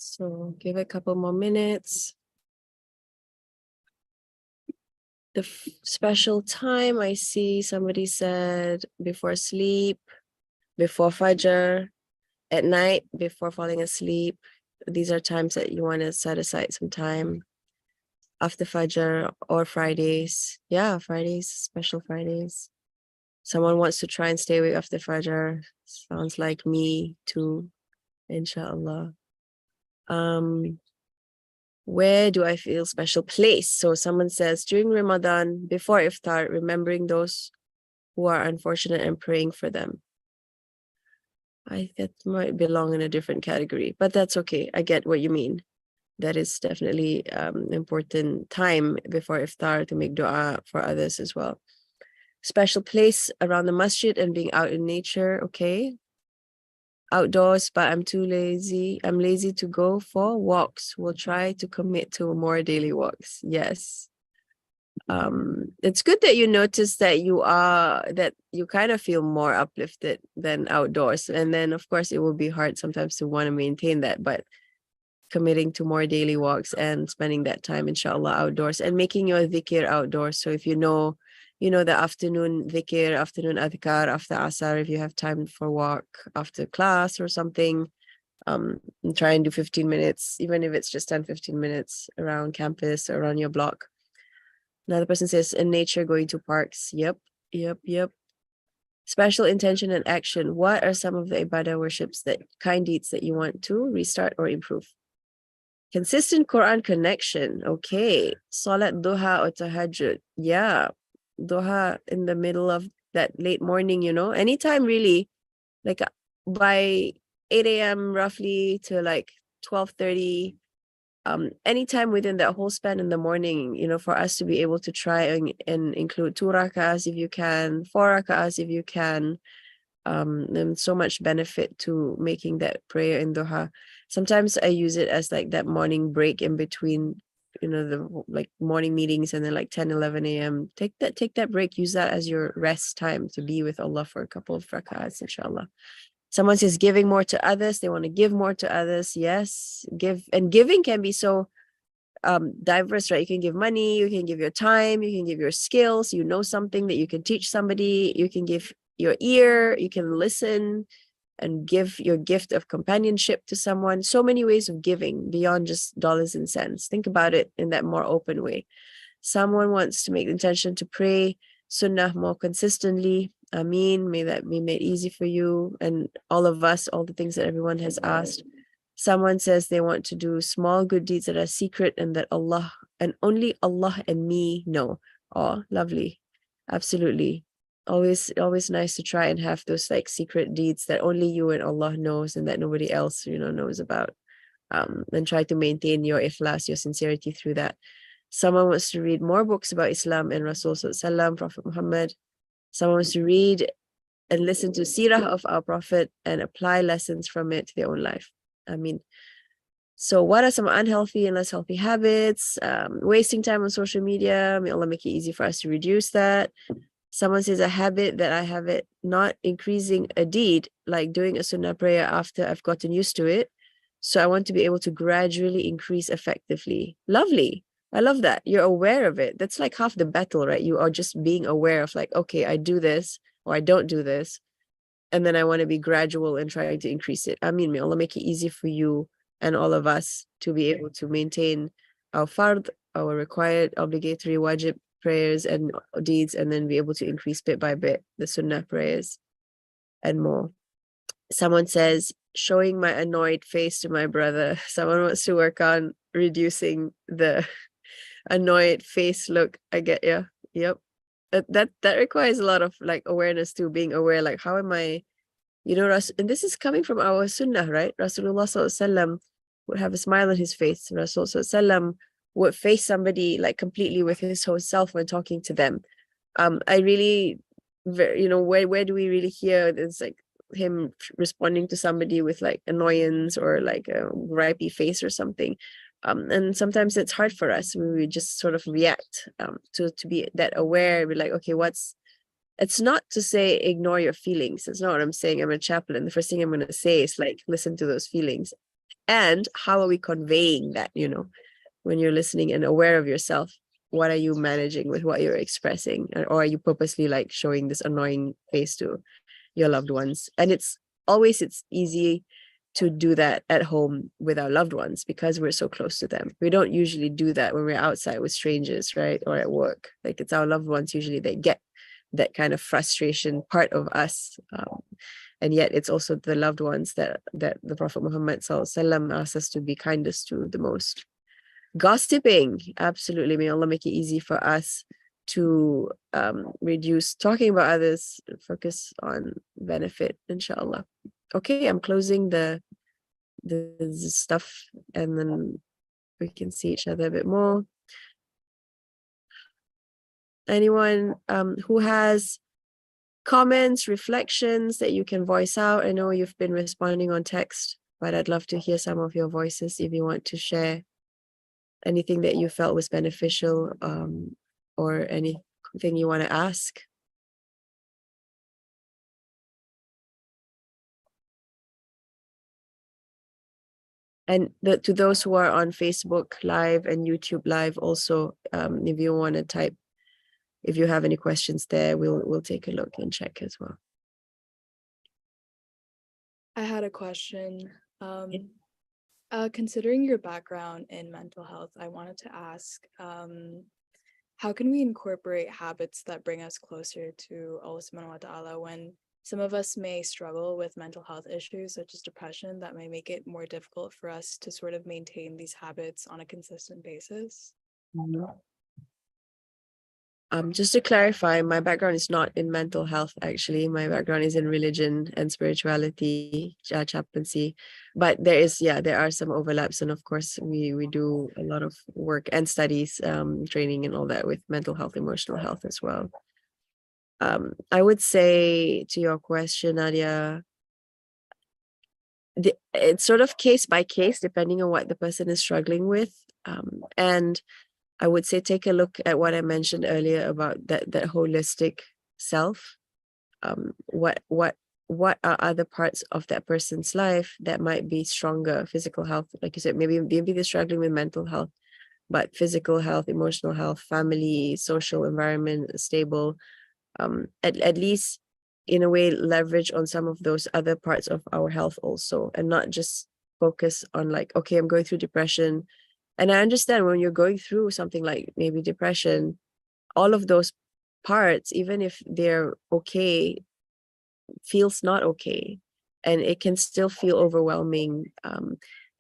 So give it a couple more minutes. The special time, I see somebody said before sleep, before Fajr, at night, before falling asleep. These are times that you want to set aside some time after Fajr or Fridays. Yeah, Fridays, special Fridays. Someone wants to try and stay awake after Fajr. Sounds like me too, inshallah. Where do I feel special place? So someone says during Ramadan, before iftar, remembering those who are unfortunate and praying for them. That might belong in a different category, but that's okay. I get what you mean. That is definitely important time before iftar to make dua for others as well. Special place around the masjid and being out in nature, okay. Outdoors, but I'm too lazy. I'm lazy to go for walks. We'll try to commit to more daily walks. Yes. It's good that you notice that you kind of feel more uplifted than outdoors. And then of course it will be hard sometimes to want to maintain that, but committing to more daily walks and spending that time, inshallah, outdoors and making your dhikr outdoors. So if you know the afternoon dhikr, afternoon adhkar after asar, if you have time for walk after class or something, try and do 15 minutes, even if it's just 10-15 minutes around campus or around your block. Another person says in nature, going to parks. Yep. Special intention and action. What are some of the ibadah worships, kind deeds that you want to restart or improve? Consistent Quran connection. Okay. Salat duha or tahajjud. Yeah. Duha in the middle of that late morning, anytime really, like by 8 a.m. roughly to like 12:30. Anytime within that whole span in the morning, for us to be able to try and include 2 rak'ahs if you can, 4 rak'ahs if you can. And so much benefit to making that prayer in duha. Sometimes I use it as like that morning break in between, the like morning meetings, and then like 10-11 a.m. Take that break, use that as your rest time to be with Allah for a couple of rak'ahs, inshallah. Someone says giving more to others. They want to give more to others. Yes, giving can be so diverse, right? You can give money, you can give your time, you can give your skills, something that you can teach somebody, you can give your ear, you can listen and give your gift of companionship to someone. So many ways of giving beyond just dollars and cents. Think about it in that more open way. Someone wants to make the intention to pray sunnah more consistently. Ameen. May that be made easy for you and all of us, all the things that everyone has asked. Someone says they want to do small good deeds that are secret and that Allah and only Allah and me know. Oh, lovely. Absolutely. Always nice to try and have those like secret deeds that only you and Allah knows and that nobody else, knows about. And try to maintain your ikhlas, your sincerity through that. Someone wants to read more books about Islam and Rasul Sallallahu Prophet Muhammad. Someone wants to read and listen to seerah of our Prophet and apply lessons from it to their own life. I mean, so what are some unhealthy and less healthy habits? Wasting time on social media. May Allah make it easy for us to reduce that. Someone says a habit that I have it not increasing a deed, like doing a sunnah prayer after I've gotten used to it. So I want to be able to gradually increase effectively. Lovely. I love that. You're aware of it. That's like half the battle, right? You are just being aware of like, okay, I do this or I don't do this. And then I want to be gradual and trying to increase it. I mean, may Allah make it easy for you and all of us to be able to maintain our fard, our required obligatory wajib prayers and deeds, and then be able to increase bit by bit the sunnah prayers and more. Someone says, showing my annoyed face to my brother. Someone wants to work on reducing the annoyed face look. I get you. Yep. That requires a lot of like awareness too, being aware, like how am I, and this is coming from our sunnah, right? Rasulullah SAW would have a smile on his face. Rasul SAW would face somebody like completely with his whole self when talking to them. I really, where do we really hear this like him responding to somebody with like annoyance or like a gripey face or something? And sometimes it's hard for us. We just sort of react to be that aware. We're like, okay, it's not to say ignore your feelings. That's not what I'm saying. I'm a chaplain. The first thing I'm going to say is like, listen to those feelings. And how are we conveying that, when you're listening and aware of yourself? What are you managing with what you're expressing? Or are you purposely like showing this annoying face to your loved ones? And it's easy to do that at home with our loved ones because we're so close to them. We don't usually do that when we're outside with strangers, right? Or at work. Like it's our loved ones usually they get that kind of frustration part of us. And yet it's also the loved ones that the Prophet Muhammad SAW asks us to be kindest to the most. Gossiping, absolutely. May Allah make it easy for us to reduce talking about others, focus on benefit, inshallah. Okay, I'm closing the stuff and then we can see each other a bit more. Anyone who has comments, reflections that you can voice out? I know you've been responding on text, but I'd love to hear some of your voices if you want to share anything that you felt was beneficial or anything you want to ask. And to those who are on Facebook Live and YouTube Live also, if you want to type, if you have any questions there, we'll take a look and check as well. I had a question. Considering your background in mental health, I wanted to ask, how can we incorporate habits that bring us closer to Allah subhanahu wa ta'ala when some of us may struggle with mental health issues such as depression that may make it more difficult for us to sort of maintain these habits on a consistent basis? Just to clarify, my background is not in mental health, actually. My background is in religion and spirituality, chaplaincy. But there are some overlaps. And of course, we do a lot of work and studies, training and all that with mental health, emotional health as well. I would say to your question, Nadia, it's sort of case by case, depending on what the person is struggling with. And I would say take a look at what I mentioned earlier about that holistic self. What are other parts of that person's life that might be stronger? Physical health, like you said, maybe they're struggling with mental health, but physical health, emotional health, family, social environment, stable. At least in a way leverage on some of those other parts of our health also, and not just focus on like, okay, I'm going through depression. And I understand when you're going through something like maybe depression, all of those parts, even if they're okay, feels not okay. And it can still feel overwhelming.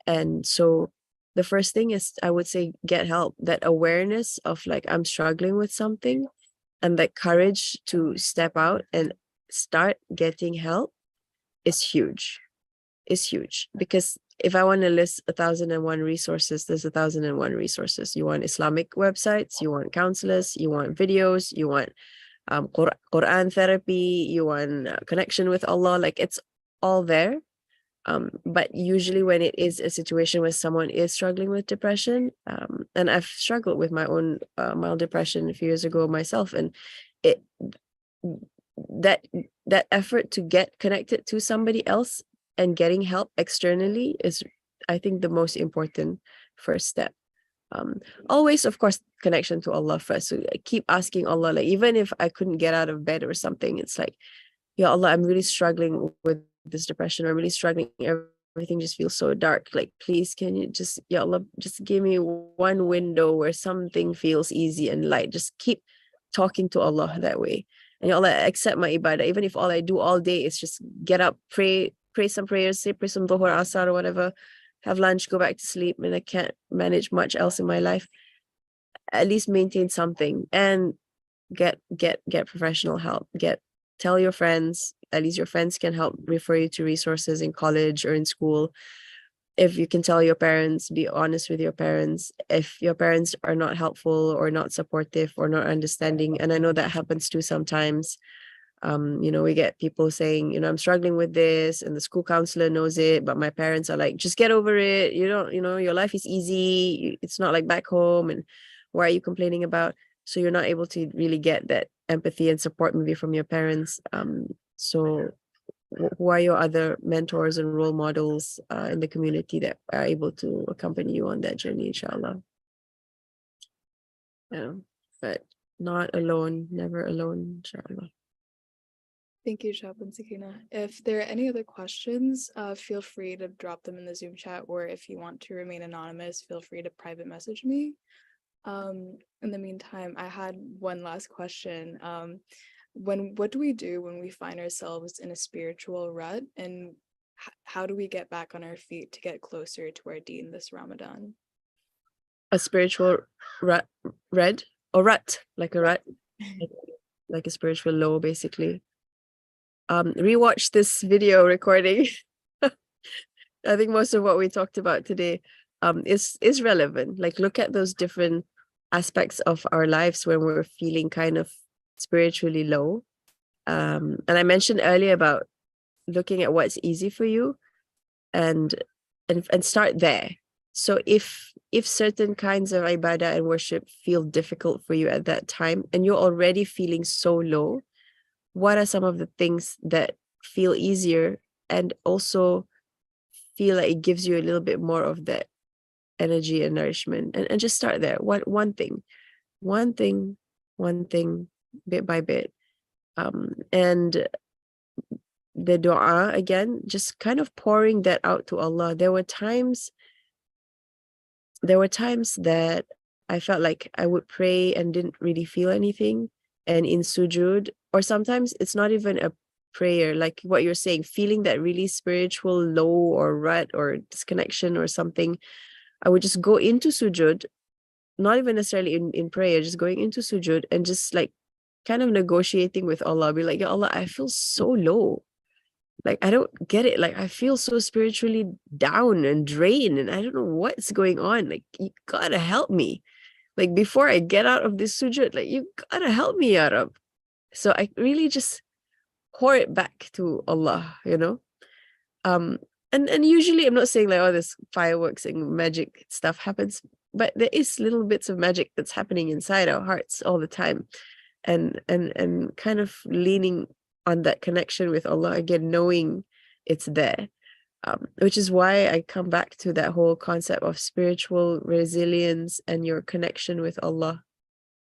And so the first thing is, I would say, get help. That awareness of like, I'm struggling with something, and that courage to step out and start getting help is huge. Is huge. Because if I want to list 1,001 resources, there's 1,001 resources. You want Islamic websites, you want counselors, you want videos, you want Quran therapy, you want connection with Allah. Like, it's all there. But usually when it is a situation where someone is struggling with depression, and I've struggled with my own mild depression a few years ago myself, and it that effort to get connected to somebody else and getting help externally is, I think, the most important first step. Always, of course, connection to Allah first. So I keep asking Allah, like, even if I couldn't get out of bed or something, it's like, Ya Allah, I'm really struggling with this depression. I'm really struggling. Everything just feels so dark. Like, please, can you just, Ya Allah, just give me one window where something feels easy and light. Just keep talking to Allah that way. And Ya Allah, accept my ibadah. Even if all I do all day is just get up, pray some prayers, say pray some dhuhr, asar, or whatever, have lunch, go back to sleep, and I can't manage much else in my life. At least maintain something and get professional help. Tell your friends, at least your friends can help refer you to resources in college or in school. If you can tell your parents, be honest with your parents. If your parents are not helpful or not supportive or not understanding, and I know that happens too sometimes, we get people saying, I'm struggling with this, and the school counselor knows it, but my parents are like, just get over it. You don't, your life is easy. It's not like back home. And why are you complaining about? So you're not able to really get that empathy and support maybe from your parents. So who are your other mentors and role models in the community that are able to accompany you on that journey, inshallah? Yeah, but not alone, never alone, inshallah. Thank you, Chaplain Sakinah. If there are any other questions, feel free to drop them in the Zoom chat, or if you want to remain anonymous, feel free to private message me. In the meantime, I had one last question. What do we do when we find ourselves in a spiritual rut, and how do we get back on our feet to get closer to our deen this Ramadan? A spiritual rut, like a rut, like a spiritual low, basically. Rewatch this video recording. I think most of what we talked about today is relevant. Like, look at those different aspects of our lives when we're feeling kind of spiritually low. And I mentioned earlier about looking at what's easy for you and start there. So if certain kinds of ibadah and worship feel difficult for you at that time, and you're already feeling so low, what are some of the things that feel easier and also feel like it gives you a little bit more of that energy and nourishment, and just start there. One thing, bit by bit. And the dua, again, just kind of pouring that out to Allah. There were times that I felt like I would pray and didn't really feel anything, and in sujud, or sometimes it's not even a prayer, like what you're saying, feeling that really spiritual low or rut or disconnection or something, I would just go into sujud, not even necessarily in prayer, just going into sujud and just like kind of negotiating with Allah. Be like, Ya Allah, I feel so low. Like, I don't get it. Like, I feel so spiritually down and drained, and I don't know what's going on. Like, you gotta help me. Like, before I get out of this sujud, like, you gotta help me, Ya Rab. So I really just pour it back to Allah, And usually I'm not saying like, oh, this fireworks and magic stuff happens, but there is little bits of magic that's happening inside our hearts all the time. And kind of leaning on that connection with Allah again, knowing it's there. Which is why I come back to that whole concept of spiritual resilience and your connection with Allah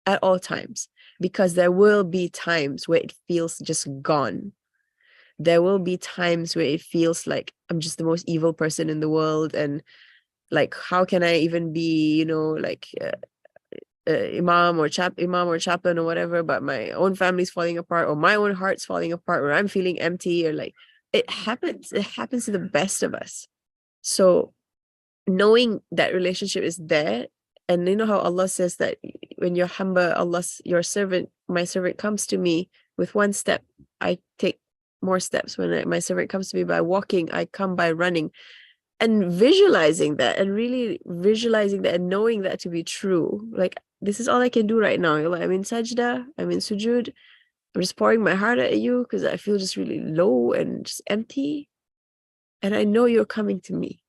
at all times, because there will be times where it feels just gone. There will be times where it feels like I'm just the most evil person in the world, and like, how can I even be, imam or chaplain or whatever, but my own family's falling apart, or my own heart's falling apart, or I'm feeling empty, or like, it happens to the best of us. So knowing that relationship is there, and you know how Allah says that when your hamba, your servant, my servant comes to me with one step, I take more steps. When my servant comes to me by walking, I come by running. And visualizing that, and really visualizing that, and knowing that to be true. Like, this is all I can do right now. Like, I'm in sajda, I'm in sujud, I'm just pouring my heart at you because I feel just really low and just empty. And I know you're coming to me.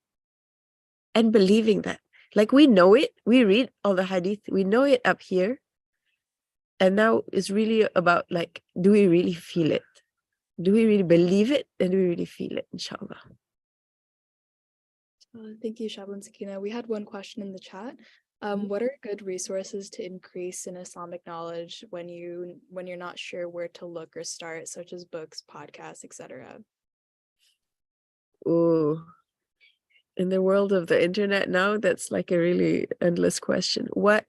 And believing that. Like, we know it. We read all the hadith. We know it up here. And now it's really about, like, do we really feel it? Do we really believe it? And do we really feel it, inshallah? Thank you, Chaplain Sakinah. We had one question in the chat. What are good resources to increase in Islamic knowledge when you're not sure where to look or start, such as books, podcasts, etc.? Ooh. In the world of the internet now, that's like a really endless question. What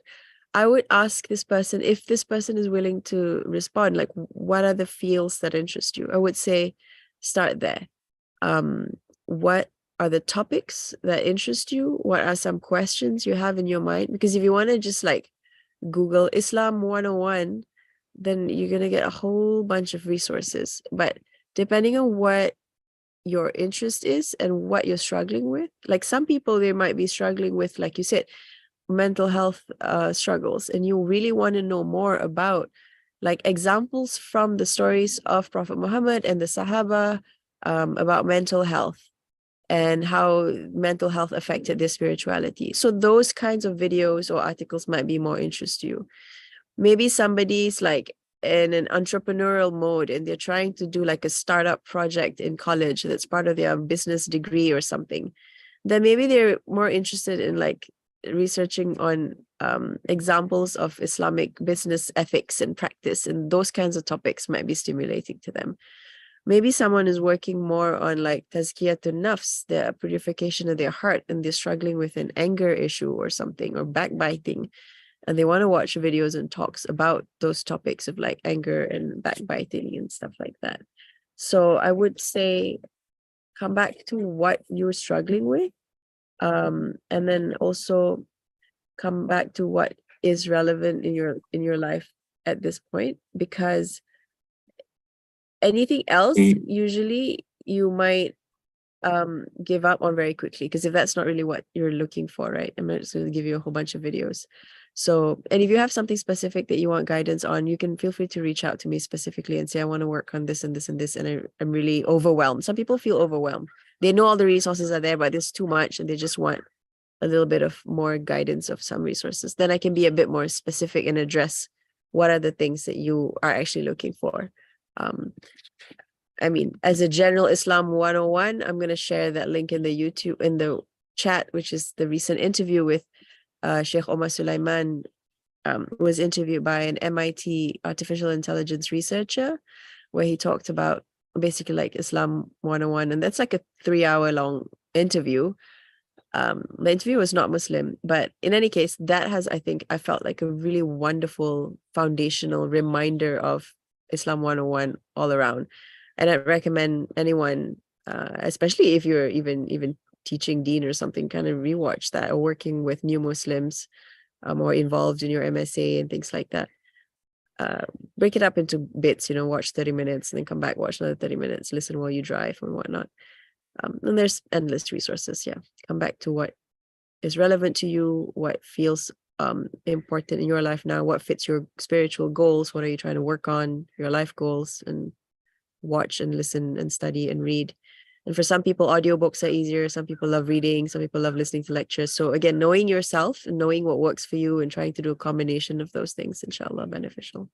I would ask this person, if this person is willing to respond, like, what are the fields that interest you? I would say start there. What are the topics that interest you? What are some questions you have in your mind? Because if you want to just like Google Islam 101, then you're going to get a whole bunch of resources. But depending on what your interest is and what you're struggling with, like some people, they might be struggling with, like you said, mental health struggles, and you really want to know more about like examples from the stories of Prophet Muhammad and the Sahaba about mental health and how mental health affected their spirituality. So those kinds of videos or articles might be more interest to you. Maybe somebody's like in an entrepreneurial mode and they're trying to do like a startup project in college that's part of their business degree or something. Then maybe they're more interested in like researching on examples of Islamic business ethics and practice, and those kinds of topics might be stimulating to them. Maybe someone is working more on like tazkiyatun nafs, the purification of their heart, and they're struggling with an anger issue or something, or backbiting, and they want to watch videos and talks about those topics of like anger and backbiting and stuff like that. So I would say come back to what you're struggling with, and then also come back to what is relevant in your life at this point, because anything else usually you might give up on very quickly, because if that's not really what you're looking for, right? I'm just going to give you a whole bunch of videos. So, and if you have something specific that you want guidance on, you can feel free to reach out to me specifically and say, I want to work on this and this and this, and I'm really overwhelmed. Some people feel overwhelmed. They know all the resources are there, but there's too much and they just want a little bit of more guidance of some resources. Then I can be a bit more specific and address what are the things that you are actually looking for. I mean, as a general Islam 101, I'm going to share that link in the YouTube, in the chat, which is the recent interview with Sheikh Omar Sulaiman, was interviewed by an MIT artificial intelligence researcher, where he talked about basically like Islam 101. And that's like a 3-hour long interview. The interview was not Muslim, but in any case, that has, I think, I felt like a really wonderful foundational reminder of Islam 101 all around. And I recommend anyone, especially if you're even teaching deen or something, kind of rewatch that, or working with new Muslims, or involved in your MSA and things like that. Break it up into bits, watch 30 minutes and then come back, watch another 30 minutes, listen while you drive and whatnot. And there's endless resources. Yeah. Come back to what is relevant to you, what feels important in your life now, what fits your spiritual goals, what are you trying to work on, your life goals, and watch and listen and study and read. And for some people, audiobooks are easier. Some people love reading. Some people love listening to lectures. So again, knowing yourself and knowing what works for you and trying to do a combination of those things, inshallah, beneficial.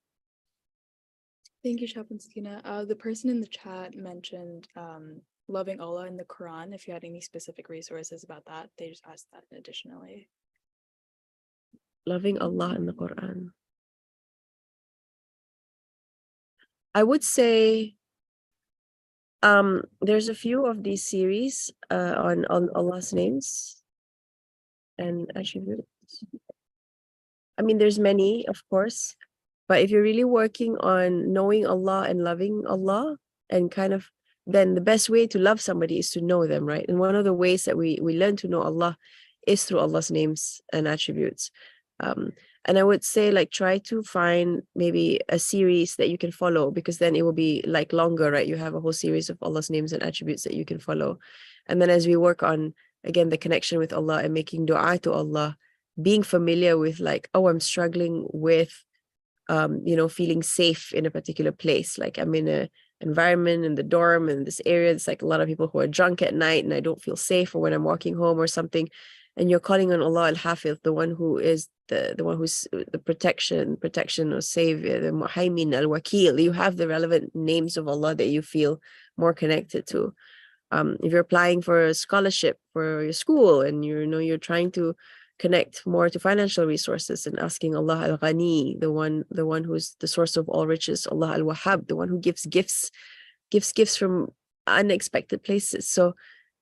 Thank you, Chaplain Sakinah. The person in the chat mentioned loving Allah in the Quran. If you had any specific resources about that, they just asked that additionally. Loving Allah in the Quran. I would say there's a few of these series on Allah's names and attributes. I mean, there's many, of course, but if you're really working on knowing Allah and loving Allah, and kind of, then the best way to love somebody is to know them, right? And one of the ways that we learn to know Allah is through Allah's names and attributes. And I would say, like, try to find maybe a series that you can follow, because then it will be like longer, right? You have a whole series of Allah's names and attributes that you can follow. And then as we work on, again, the connection with Allah and making dua to Allah, being familiar with, like, oh, I'm struggling with, feeling safe in a particular place. Like, I'm in a environment in the dorm in this area, it's like a lot of people who are drunk at night and I don't feel safe, or when I'm walking home or something, and you're calling on Allah al-Hafiz, the one who is the one who's the protection or savior, the Muhaymin, al-Wakil. You have the relevant names of Allah that you feel more connected to. If you're applying for a scholarship for your school and you're trying to connect more to financial resources, and asking Allah al-Ghani, the one who's the source of all riches, Allah al-Wahhab, the one who gives gifts from unexpected places. So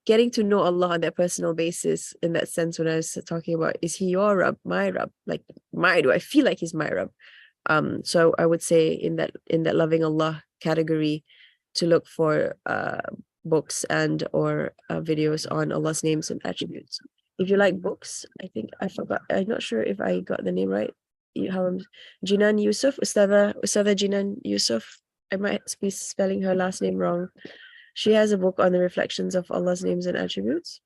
getting to know Allah on that personal basis, in that sense, when I was talking about, is he your Rabb, my Rabb? Like, do I feel like he's my Rabb? So I would say in that loving Allah category, to look for books and or videos on Allah's names and attributes. If you like books, I think I forgot, I'm not sure if I got the name right. Jinan Yusuf, Ustadha Jinan Yusuf. I might be spelling her last name wrong. She has a book on the reflections of Allah's names and attributes.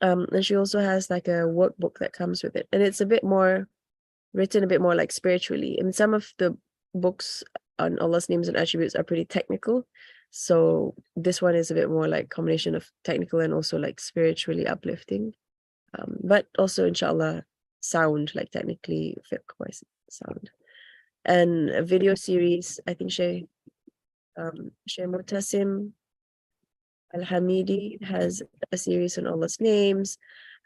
And she also has like a workbook that comes with it. And it's written a bit more like spiritually. And some of the books on Allah's names and attributes are pretty technical. So this one is a bit more like combination of technical and also like spiritually uplifting. But also, inshallah, sound, like technically fiqh-wise sound. And a video series, I think Sheikh Mutasim Al-Hamidi has a series on Allah's names,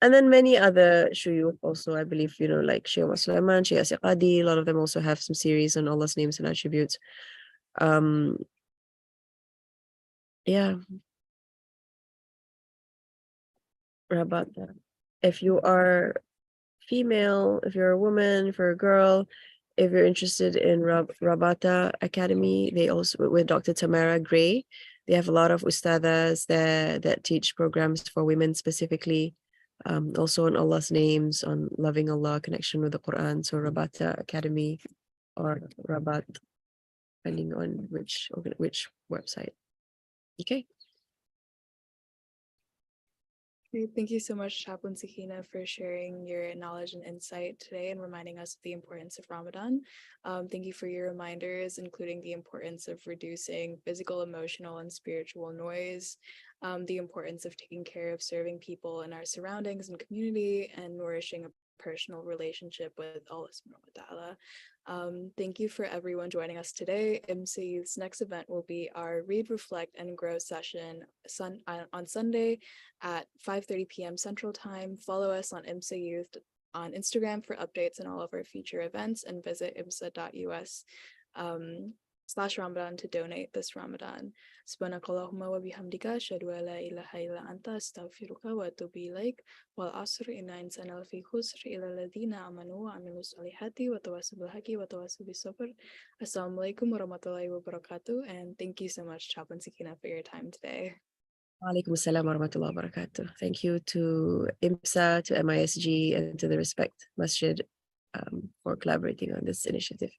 and then many other shuyukh also, I believe, like Sheikh Sulaiman, Sheikh Asiqadi, a lot of them also have some series on Allah's names and attributes. Yeah. Rabata. If you are female, if you're a woman, if you're a girl, if you're interested in Rabata Academy, they also, with Dr. Tamara Gray, they have a lot of ustadhas there that teach programs for women specifically, also on Allah's names, on loving Allah, connection with the Quran. So Rabata Academy or Rabat, depending on which website. Okay. Great. Thank you so much, Chaplain Sakinah, for sharing your knowledge and insight today and reminding us of the importance of Ramadan. Thank you for your reminders, including the importance of reducing physical, emotional, and spiritual noise, the importance of taking care of serving people in our surroundings and community, and nourishing a personal relationship with Allah subhanahu wa ta'ala. Thank you for everyone joining us today. IMSA Youth's next event will be our Read, Reflect, and Grow session on Sunday at 5:30 p.m. Central Time. Follow us on IMSA Youth on Instagram for updates on all of our future events, and visit imsa.us /Ramadan to donate this Ramadan. Subhanakallahumma wa bihamdika ashhadu an la ilaha illa anta astaghfiruka wa atubu ilaik. Wal asr inna insana lafi khusr illa alladhina amanu wa amilu salihati wa tawasaw bil haqqi wa tawasaw bis sabr. Assalamu alaikum wa rahmatullahi wa barakatuh, and thank you so much, Chaplain Sakinah, for your time today. Alaikum assalam wa rahmatullahi wa barakatuh. Thank you to IMSA, to MISG, and to the Respect Masjid for collaborating on this initiative.